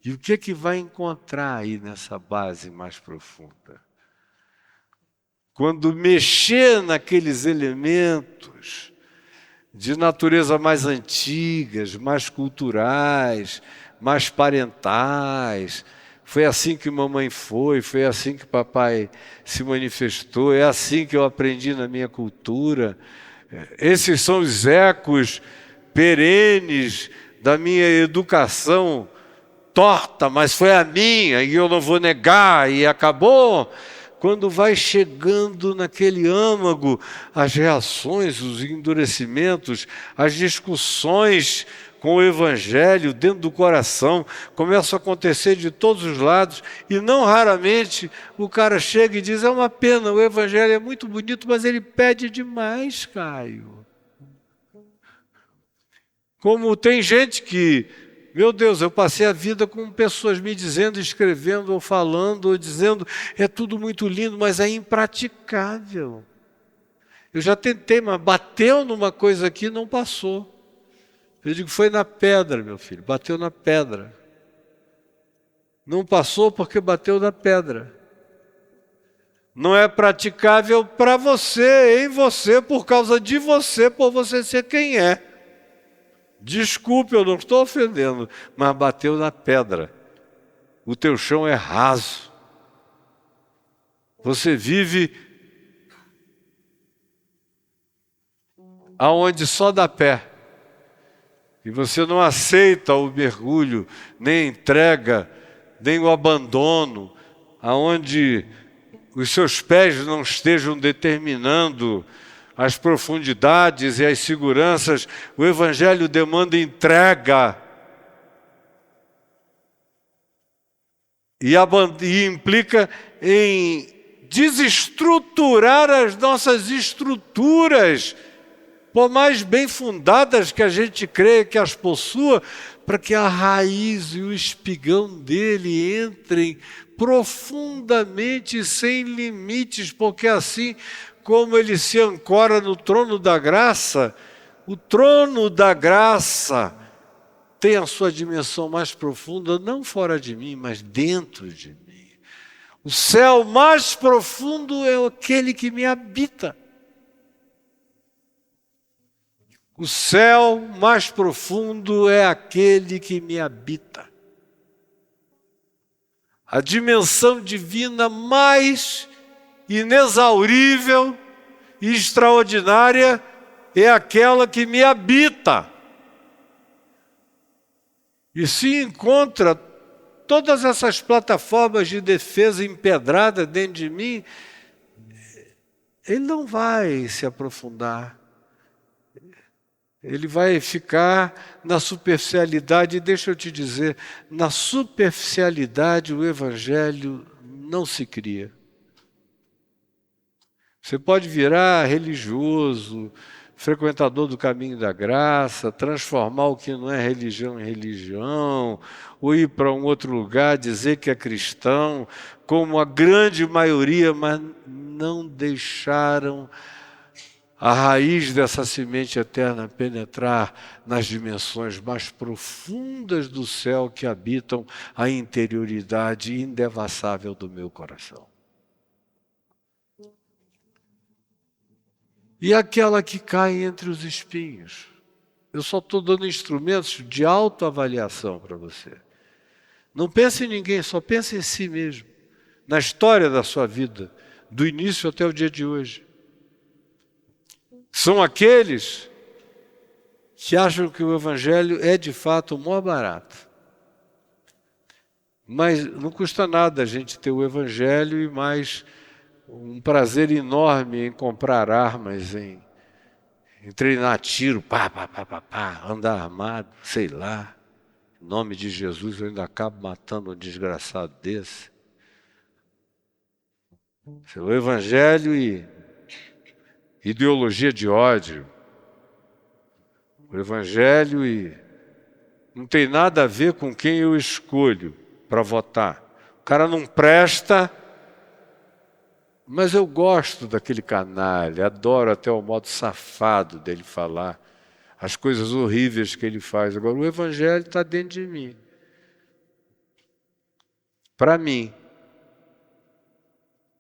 E o que é que vai encontrar aí nessa base mais profunda? Quando mexer naqueles elementos de natureza mais antigas, mais culturais, mais parentais, foi assim que mamãe foi assim que papai se manifestou, é assim que eu aprendi na minha cultura. Esses são os ecos perenes da minha educação torta, mas foi a minha e eu não vou negar e acabou. Quando vai chegando naquele âmago, as reações, os endurecimentos, as discussões com o Evangelho dentro do coração, começam a acontecer de todos os lados, e não raramente o cara chega e diz, é uma pena, o Evangelho é muito bonito, mas ele pede demais, Caio. Como tem gente que, meu Deus, eu passei a vida com pessoas me dizendo, escrevendo, ou falando, ou dizendo, é tudo muito lindo, mas é impraticável. Eu já tentei, mas bateu numa coisa aqui e não passou. Eu digo, foi na pedra, meu filho, bateu na pedra. Não passou porque bateu na pedra. Não é praticável para você, em você, por causa de você, por você ser quem é. Desculpe, eu não estou ofendendo, mas bateu na pedra. O teu chão é raso. Você vive aonde só dá pé. E você não aceita o mergulho, nem a entrega, nem o abandono, aonde os seus pés não estejam determinando as profundidades e as seguranças. O Evangelho demanda entrega. E implica em desestruturar as nossas estruturas, por mais bem fundadas que a gente creia que as possua, para que a raiz e o espigão dele entrem profundamente e sem limites, porque assim como ele se ancora no trono da graça, o trono da graça tem a sua dimensão mais profunda, não fora de mim, mas dentro de mim. O céu mais profundo é aquele que me habita. O céu mais profundo é aquele que me habita. A dimensão divina mais inexaurível e extraordinária é aquela que me habita. E se encontra todas essas plataformas de defesa empedradas dentro de mim, ele não vai se aprofundar. Ele vai ficar na superficialidade. E deixa eu te dizer, na superficialidade o Evangelho não se cria. Você pode virar religioso, frequentador do caminho da graça, transformar o que não é religião em religião, ou ir para um outro lugar, dizer que é cristão, como a grande maioria, mas não deixaram a raiz dessa semente eterna penetrar nas dimensões mais profundas do céu que habitam a interioridade indevassável do meu coração. E aquela que cai entre os espinhos. Eu só estou dando instrumentos de autoavaliação para você. Não pense em ninguém, só pense em si mesmo, na história da sua vida, do início até o dia de hoje. São aqueles que acham que o Evangelho é de fato o maior barato. Mas não custa nada a gente ter o Evangelho e mais um prazer enorme em comprar armas, em treinar tiro, andar armado, sei lá. Em nome de Jesus eu ainda acabo matando um desgraçado desse. O Evangelho e ideologia de ódio. O Evangelho e não tem nada a ver com quem eu escolho para votar. O cara não presta, mas eu gosto daquele canalha, adoro até o modo safado dele falar, as coisas horríveis que ele faz. Agora, o Evangelho está dentro de mim. Para mim.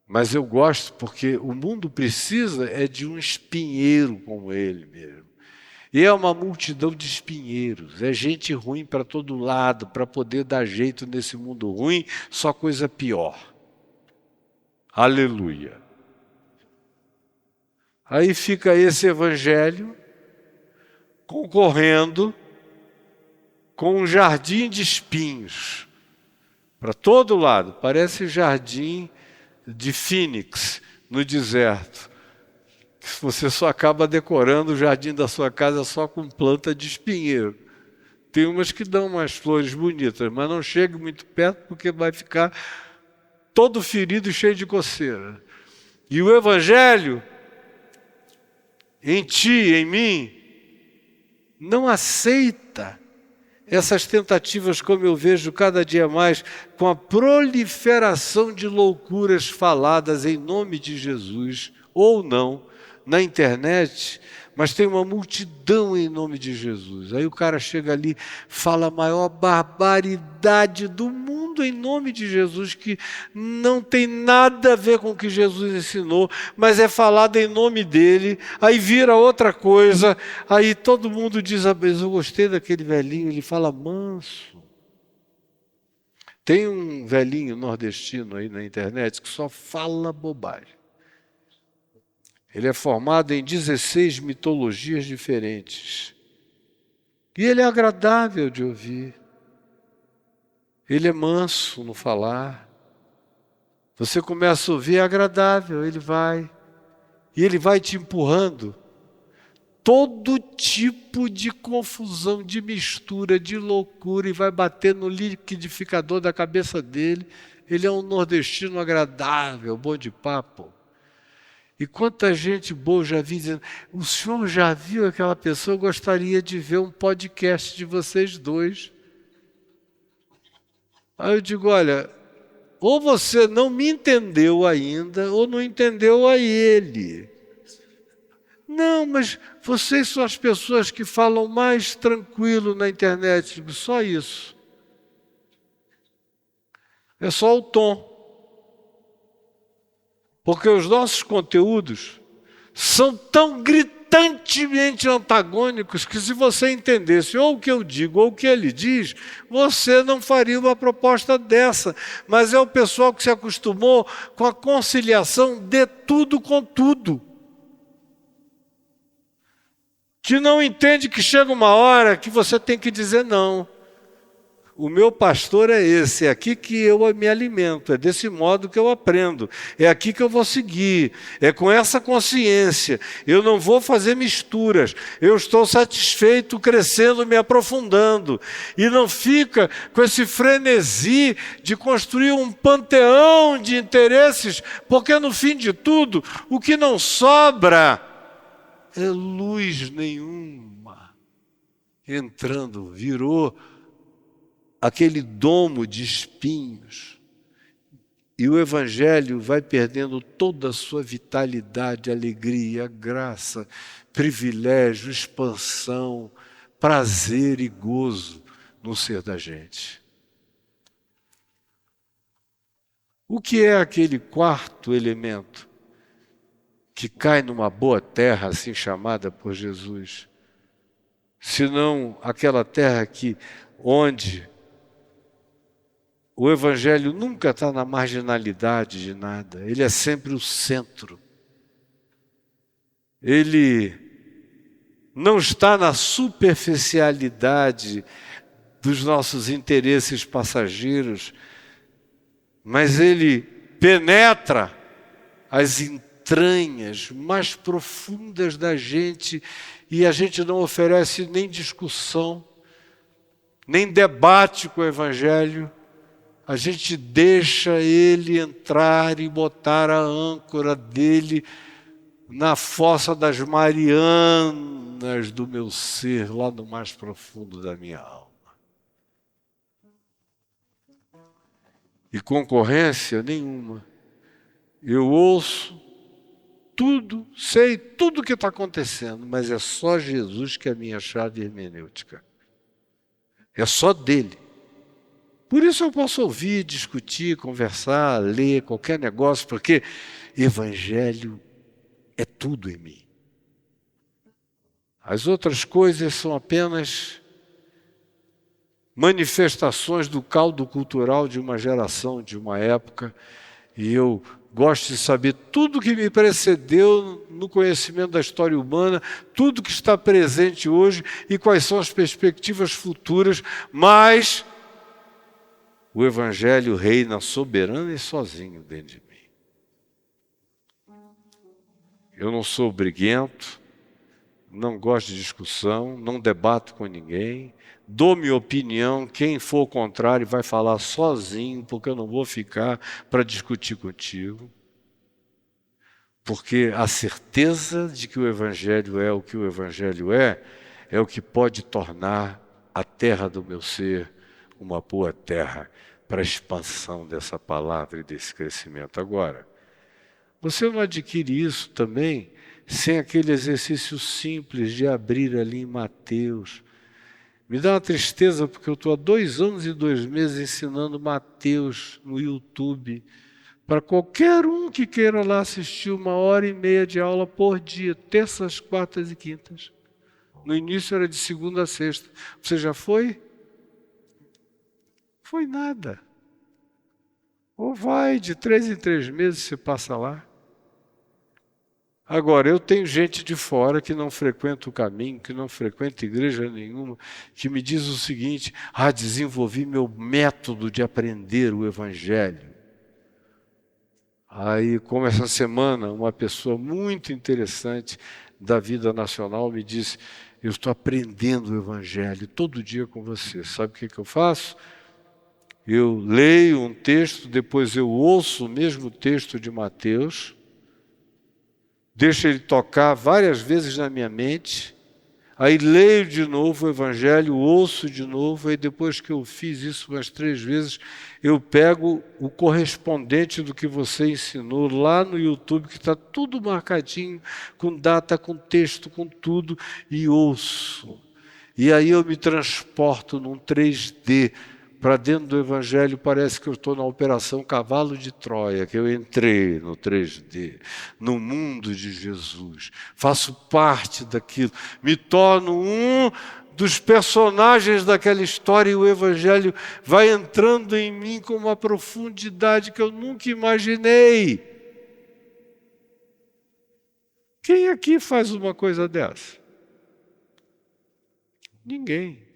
Mas eu gosto porque o mundo precisa é de um espinheiro como ele mesmo. E é uma multidão de espinheiros, é gente ruim para todo lado, para poder dar jeito nesse mundo ruim, só coisa pior. Aleluia. Aí fica esse Evangelho concorrendo com um jardim de espinhos para todo lado. Parece jardim de Fênix no deserto. Você só acaba decorando o jardim da sua casa só com planta de espinheiro. Tem umas que dão umas flores bonitas, mas não chegue muito perto porque vai ficar todo ferido e cheio de coceira. E o Evangelho, em ti, em mim, não aceita essas tentativas, como eu vejo cada dia mais, com a proliferação de loucuras faladas em nome de Jesus, ou não, na internet, mas tem uma multidão em nome de Jesus. Aí o cara chega ali, fala a maior barbaridade do mundo em nome de Jesus, que não tem nada a ver com o que Jesus ensinou, mas é falado em nome dele, aí vira outra coisa, aí todo mundo diz, mas eu gostei daquele velhinho, ele fala manso. Tem um velhinho nordestino aí na internet que só fala bobagem. Ele é formado em 16 mitologias diferentes. E ele é agradável de ouvir. Ele é manso no falar. Você começa a ouvir, é agradável, ele vai. E ele vai te empurrando. Todo tipo de confusão, de mistura, de loucura, e vai bater no liquidificador da cabeça dele. Ele é um nordestino agradável, bom de papo. E quanta gente boa eu já vi dizendo, o senhor já viu aquela pessoa? Eu gostaria de ver um podcast de vocês dois. Aí eu digo, olha, ou você não me entendeu ainda, ou não entendeu a ele. Não, mas vocês são as pessoas que falam mais tranquilo na internet. Eu digo, só isso. É só o tom. Porque os nossos conteúdos são tão gritantemente antagônicos que se você entendesse ou o que eu digo ou o que ele diz, você não faria uma proposta dessa. Mas é o pessoal que se acostumou com a conciliação de tudo com tudo. Que não entende que chega uma hora que você tem que dizer não. O meu pastor é esse, é aqui que eu me alimento, é desse modo que eu aprendo, é aqui que eu vou seguir, é com essa consciência, eu não vou fazer misturas, eu estou satisfeito crescendo, me aprofundando, e não fica com esse frenesi de construir um panteão de interesses, porque no fim de tudo, o que não sobra é luz nenhuma entrando, virou aquele domo de espinhos. E o Evangelho vai perdendo toda a sua vitalidade, alegria, graça, privilégio, expansão, prazer e gozo no ser da gente. O que é aquele quarto elemento que cai numa boa terra, assim chamada por Jesus? Senão aquela terra onde o Evangelho nunca está na marginalidade de nada, ele é sempre o centro. Ele não está na superficialidade dos nossos interesses passageiros, mas ele penetra as entranhas mais profundas da gente e a gente não oferece nem discussão, nem debate com o Evangelho. A gente deixa ele entrar e botar a âncora dele na fossa das Marianas do meu ser, lá no mais profundo da minha alma. E concorrência nenhuma. Eu ouço tudo, sei tudo o que está acontecendo, mas é só Jesus que é a minha chave hermenêutica. É só dele. Por isso eu posso ouvir, discutir, conversar, ler qualquer negócio, porque Evangelho é tudo em mim. As outras coisas são apenas manifestações do caldo cultural de uma geração, de uma época, e eu gosto de saber tudo que me precedeu no conhecimento da história humana, tudo que está presente hoje e quais são as perspectivas futuras, mas o Evangelho reina soberano e sozinho dentro de mim. Eu não sou briguento, não gosto de discussão, não debato com ninguém, dou minha opinião, quem for contrário vai falar sozinho, porque eu não vou ficar para discutir contigo. Porque a certeza de que o Evangelho é o que o Evangelho é o que pode tornar a terra do meu ser uma boa terra para a expansão dessa palavra e desse crescimento. Agora, você não adquire isso também sem aquele exercício simples de abrir ali em Mateus. Me dá uma tristeza porque eu estou há 2 anos e 2 meses ensinando Mateus no YouTube para qualquer um que queira lá assistir 1h30 de aula por dia, terças, quartas e quintas. No início era de segunda a sexta. Você já foi? Foi nada. Ou vai, de 3 em 3 meses você passa lá. Agora, eu tenho gente de fora que não frequenta o caminho, que não frequenta igreja nenhuma, que me diz o seguinte: desenvolvi meu método de aprender o Evangelho. Aí, como essa semana, uma pessoa muito interessante da vida nacional me disse: eu estou aprendendo o Evangelho todo dia com você. Sabe o que eu faço? Eu leio um texto, depois eu ouço o mesmo texto de Mateus, deixo ele tocar várias vezes na minha mente, aí leio de novo o Evangelho, ouço de novo, aí depois que eu fiz isso umas 3 vezes, eu pego o correspondente do que você ensinou lá no YouTube, que está tudo marcadinho, com data, com texto, com tudo, e ouço. E aí eu me transporto num 3D, para dentro do Evangelho. Parece que eu estou na Operação Cavalo de Troia, que eu entrei no 3D, no mundo de Jesus. Faço parte daquilo, me torno um dos personagens daquela história e o Evangelho vai entrando em mim com uma profundidade que eu nunca imaginei. Quem aqui faz uma coisa dessa? Ninguém.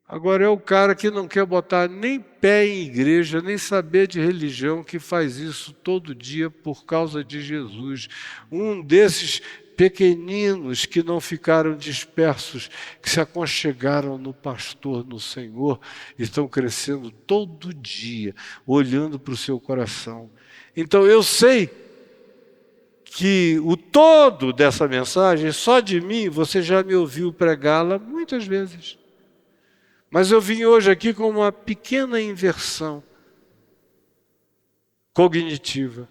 Agora é o cara que não quer botar nem pé em igreja, nem saber de religião, que faz isso todo dia por causa de Jesus. Um desses pequeninos que não ficaram dispersos, que se aconchegaram no pastor, no Senhor, estão crescendo todo dia, olhando para o seu coração. Então eu sei que o todo dessa mensagem, só de mim, você já me ouviu pregá-la muitas vezes. Mas eu vim hoje aqui com uma pequena inversão cognitiva.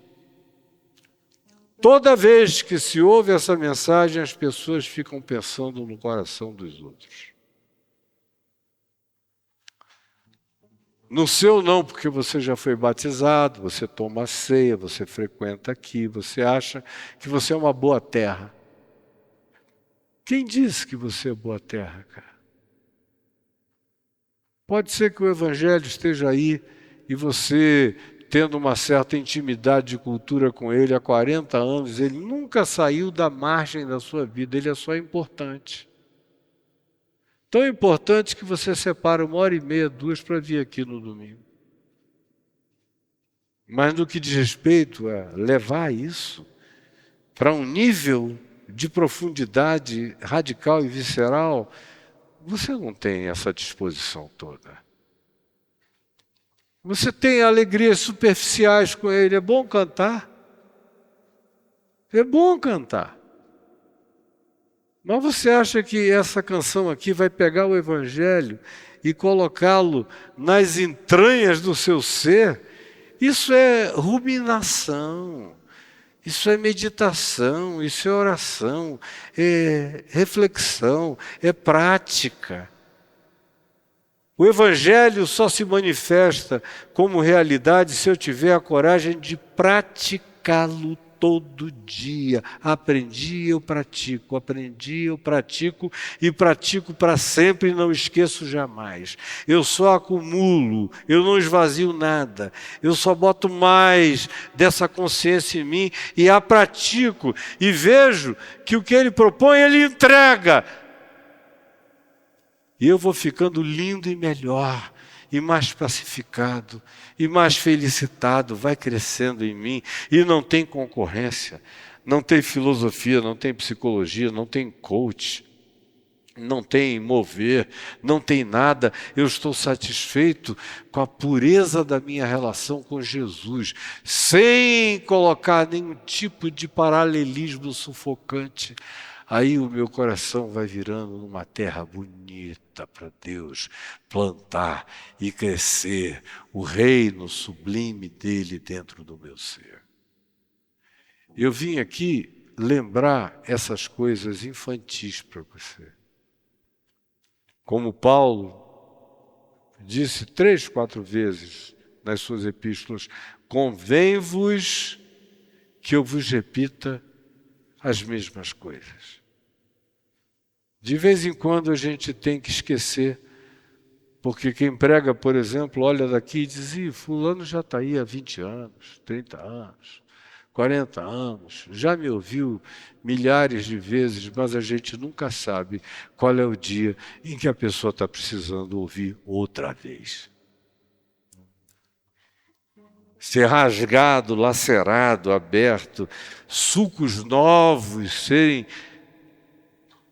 Toda vez que se ouve essa mensagem, as pessoas ficam pensando no coração dos outros. No seu não, porque você já foi batizado, você toma a ceia, você frequenta aqui, você acha que você é uma boa terra. Quem disse que você é boa terra, cara? Pode ser que o Evangelho esteja aí e você, tendo uma certa intimidade de cultura com ele há 40 anos, ele nunca saiu da margem da sua vida, ele é só importante. Tão importante que você separa 1h30, 2 para vir aqui no domingo. Mas no que diz respeito a levar isso para um nível de profundidade radical e visceral, você não tem essa disposição toda. Você tem alegrias superficiais com ele. É bom cantar. É bom cantar. Mas você acha que essa canção aqui vai pegar o Evangelho e colocá-lo nas entranhas do seu ser? Isso é ruminação. Isso é meditação, isso é oração, é reflexão, é prática. O Evangelho só se manifesta como realidade se eu tiver a coragem de praticá-lo todo dia. Aprendi, eu pratico e pratico para sempre e não esqueço jamais. Eu só acumulo, eu não esvazio nada, eu só boto mais dessa consciência em mim e a pratico e vejo que o que ele propõe, ele entrega. E eu vou ficando lindo e melhor, e mais pacificado, e mais felicitado, vai crescendo em mim, e não tem concorrência, não tem filosofia, não tem psicologia, não tem coach, não tem mover, não tem nada. Eu estou satisfeito com a pureza da minha relação com Jesus, sem colocar nenhum tipo de paralelismo sufocante. Aí o meu coração vai virando numa terra bonita para Deus plantar e crescer o reino sublime dele dentro do meu ser. Eu vim aqui lembrar essas coisas infantis para você. Como Paulo disse 3, 4 vezes nas suas epístolas, convém-vos que eu vos repita as mesmas coisas. De vez em quando a gente tem que esquecer, porque quem prega, por exemplo, olha daqui e diz, fulano já está aí há 20 anos, 30 anos, 40 anos, já me ouviu milhares de vezes, mas a gente nunca sabe qual é o dia em que a pessoa está precisando ouvir outra vez. Ser rasgado, lacerado, aberto, sucos novos serem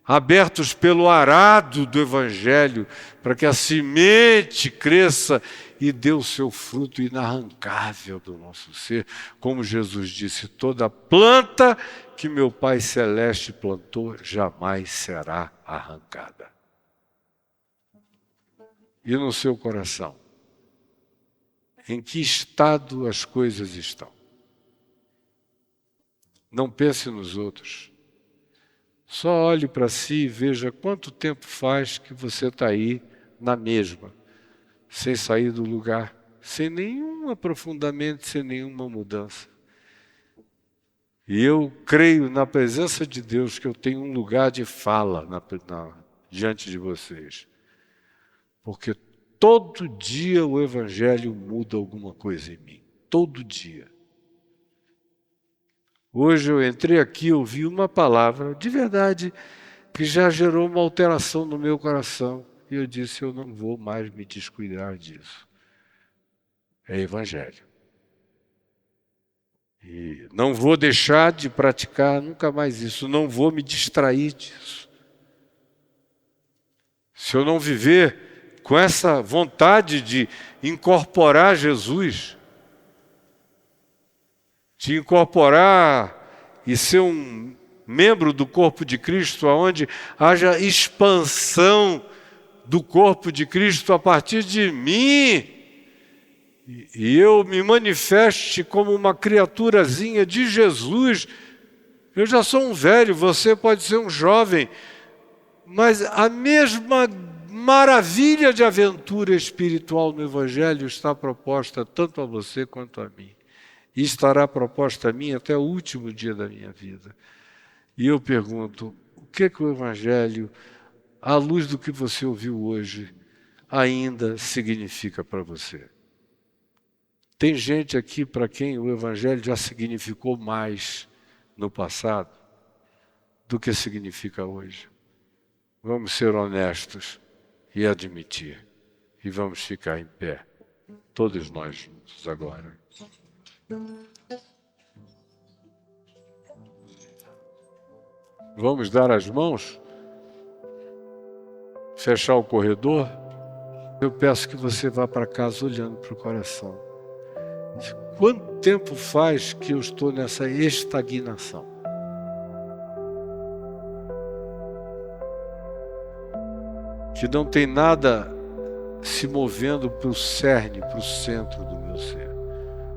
abertos pelo arado do Evangelho, para que a semente cresça e dê o seu fruto inarrancável do nosso ser. Como Jesus disse, toda planta que meu Pai Celeste plantou jamais será arrancada. E no seu coração, em que estado as coisas estão? Não pense nos outros. Só olhe para si e veja quanto tempo faz que você está aí na mesma, sem sair do lugar, sem nenhum aprofundamento, sem nenhuma mudança. E eu creio na presença de Deus que eu tenho um lugar de fala diante de vocês. Porque todo dia o Evangelho muda alguma coisa em mim. Todo dia. Hoje eu entrei aqui e ouvi uma palavra, de verdade, que já gerou uma alteração no meu coração. E eu disse, eu não vou mais me descuidar disso. É Evangelho. E não vou deixar de praticar nunca mais isso. Não vou me distrair disso. Se eu não viver com essa vontade de incorporar Jesus, de incorporar e ser um membro do corpo de Cristo, onde haja expansão do corpo de Cristo a partir de mim, e eu me manifeste como uma criaturazinha de Jesus. Eu já sou um velho, você pode ser um jovem, mas a mesma maravilha de aventura espiritual no Evangelho está proposta tanto a você quanto a mim. E estará proposta a mim até o último dia da minha vida. E eu pergunto, o que o Evangelho, à luz do que você ouviu hoje, ainda significa para você? Tem gente aqui para quem o Evangelho já significou mais no passado do que significa hoje. Vamos ser honestos e admitir. E vamos ficar em pé, todos nós juntos agora. Vamos dar as mãos? Fechar o corredor? Eu peço que você vá para casa olhando para o coração. Quanto tempo faz que eu estou nessa estagnação? Que não tem nada se movendo para o cerne, para o centro do meu ser,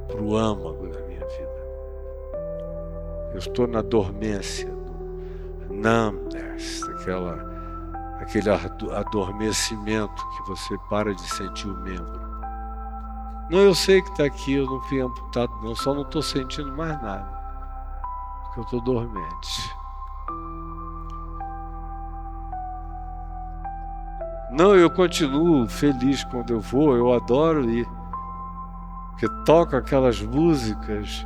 para o âmago da minha vida. Eu estou na dormência, no numbness, aquele adormecimento que você para de sentir o membro. Não, eu sei que está aqui, eu não fui amputado, não, só não estou sentindo mais nada, porque eu estou dormente. Não, eu continuo feliz quando eu vou, eu adoro ir, porque toca aquelas músicas,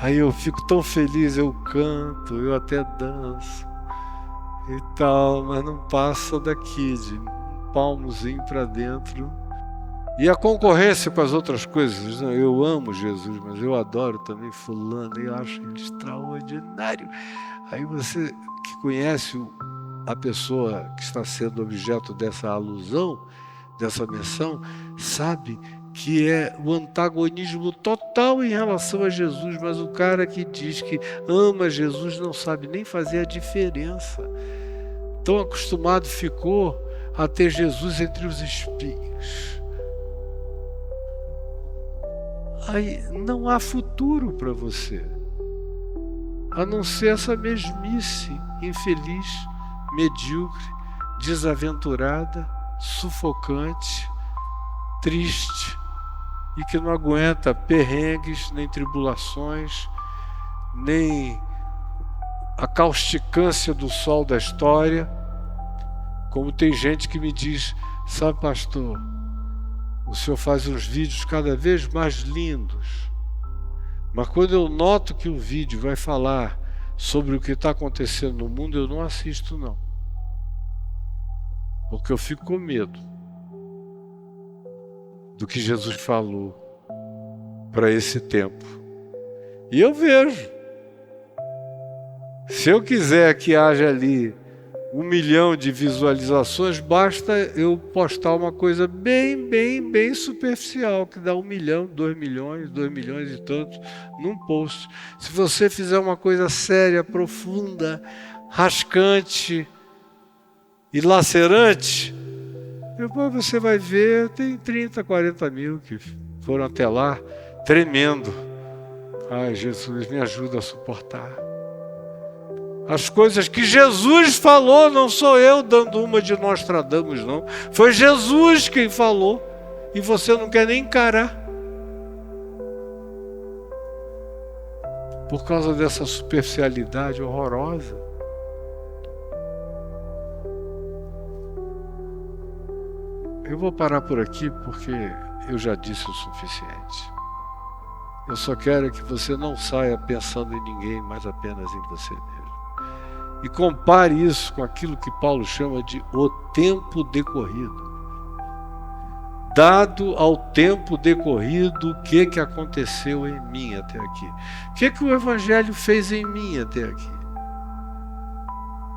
aí eu fico tão feliz, eu canto, eu até danço e tal, mas não passa daqui, de um palmozinho para dentro. E a concorrência com as outras coisas, não, eu amo Jesus, mas eu adoro também fulano, eu acho ele extraordinário. Aí você que conhece a pessoa que está sendo objeto dessa alusão, dessa menção, sabe que é o antagonismo total em relação a Jesus, mas o cara que diz que ama Jesus não sabe nem fazer a diferença. Tão acostumado ficou a ter Jesus entre os espinhos. Aí não há futuro para você. a não ser essa mesmice infeliz, medíocre, desaventurada, sufocante, triste e que não aguenta perrengues, nem tribulações, nem a causticância do sol da história. Como tem gente que me diz: sabe, pastor, o senhor faz uns vídeos cada vez mais lindos, mas quando eu noto que o vídeo vai falar sobre o que está acontecendo no mundo, eu não assisto não, porque eu fico com medo do que Jesus falou para esse tempo. E eu vejo, se eu quiser que haja ali 1 milhão de visualizações, basta eu postar uma coisa bem superficial, que dá 1 milhão, 2 milhões, 2 milhões e tantos num post. Se você fizer uma coisa séria, profunda, rascante e lacerante, depois você vai ver, tem 30, 40 mil que foram até lá, tremendo. Ai, Jesus, me ajuda a suportar as coisas que Jesus falou. Não sou eu dando uma de Nostradamus, não. Foi Jesus quem falou. E você não quer nem encarar. Por causa dessa superficialidade horrorosa. Eu vou parar por aqui porque eu já disse o suficiente. Eu só quero que você não saia pensando em ninguém, mas apenas em você mesmo. E compare isso com aquilo que Paulo chama de o tempo decorrido. Dado ao tempo decorrido, o que aconteceu em mim até aqui? O que o Evangelho fez em mim até aqui?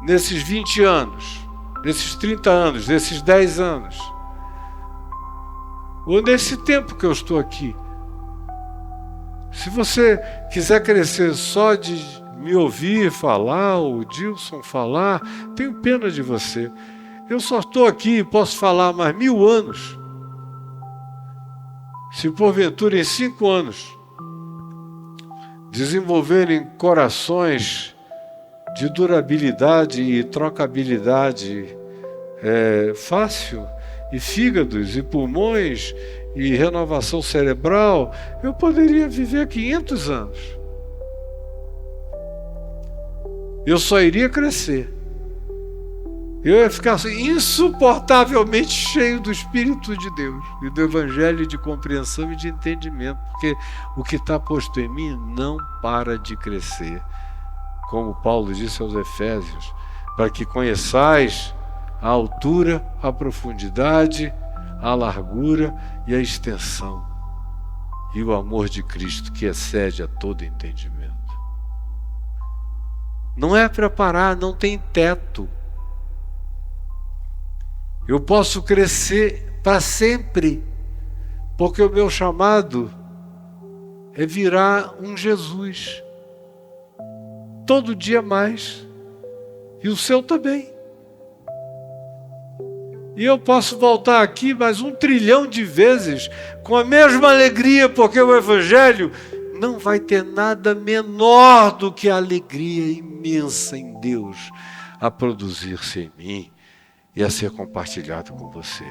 Nesses 20 anos, nesses 30 anos, nesses 10 anos, ou nesse tempo que eu estou aqui. Se você quiser crescer só de me ouvir falar, ou o Dilson falar, tenho pena de você. Eu só estou aqui e posso falar mais 1000 anos. Se porventura em 5 anos desenvolverem corações de durabilidade e trocabilidade fácil, e fígados, e pulmões, e renovação cerebral, eu poderia viver 500 anos. Eu só iria crescer. Eu ia ficar assim, insuportavelmente cheio do Espírito de Deus e do Evangelho, de compreensão e de entendimento, porque o que está posto em mim não para de crescer. Como Paulo disse aos Efésios, para que conheçais a altura, a profundidade, a largura e a extensão, e o amor de Cristo que excede a todo entendimento. Não é para parar, não tem teto. Eu posso crescer para sempre, porque o meu chamado é virar um Jesus, todo dia mais, e o seu também. E eu posso voltar aqui mais 1 trilhão de vezes com a mesma alegria, porque o Evangelho não vai ter nada menor do que a alegria imensa em Deus a produzir-se em mim e a ser compartilhado com você.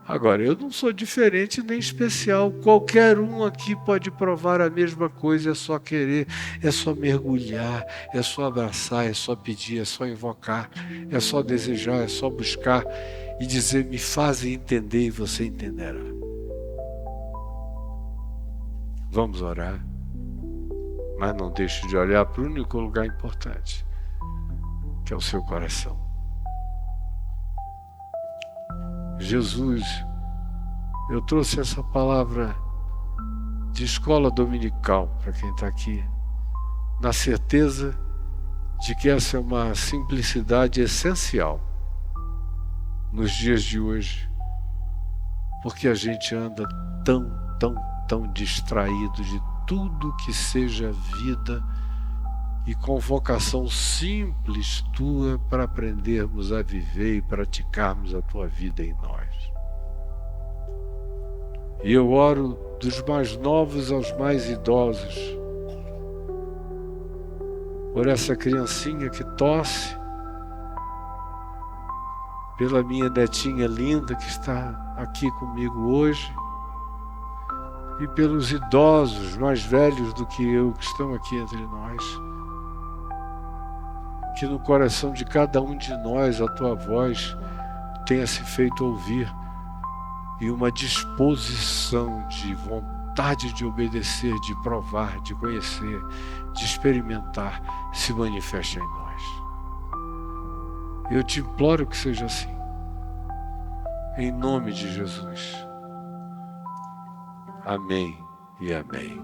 Agora, eu não sou diferente nem especial. Qualquer um aqui pode provar a mesma coisa, é só querer, é só mergulhar, é só abraçar, é só pedir, é só invocar, é só desejar, é só buscar e dizer, me fazem entender e você entenderá. Vamos orar, mas não deixe de olhar para o único lugar importante, que é o seu coração. Jesus, eu trouxe essa palavra de escola dominical para quem está aqui, na certeza de que essa é uma simplicidade essencial nos dias de hoje, porque a gente anda tão distraído de tudo que seja vida e convocação simples tua para aprendermos a viver e praticarmos a tua vida em nós. E eu oro dos mais novos aos mais idosos, por essa criancinha que tosse, pela minha netinha linda que está aqui comigo hoje, e pelos idosos mais velhos do que eu que estão aqui entre nós. Que no coração de cada um de nós a tua voz tenha se feito ouvir e uma disposição de vontade de obedecer, de provar, de conhecer, de experimentar se manifeste em nós. Eu te imploro que seja assim, em nome de Jesus. Amém e amém.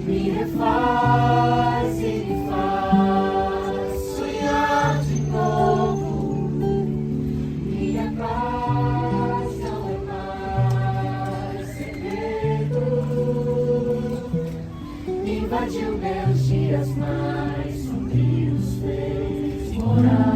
Me refaz e me faz sonhar de novo. Minha paz não é mais segredo. Invadiu meus dias mais sombrios, fez morar.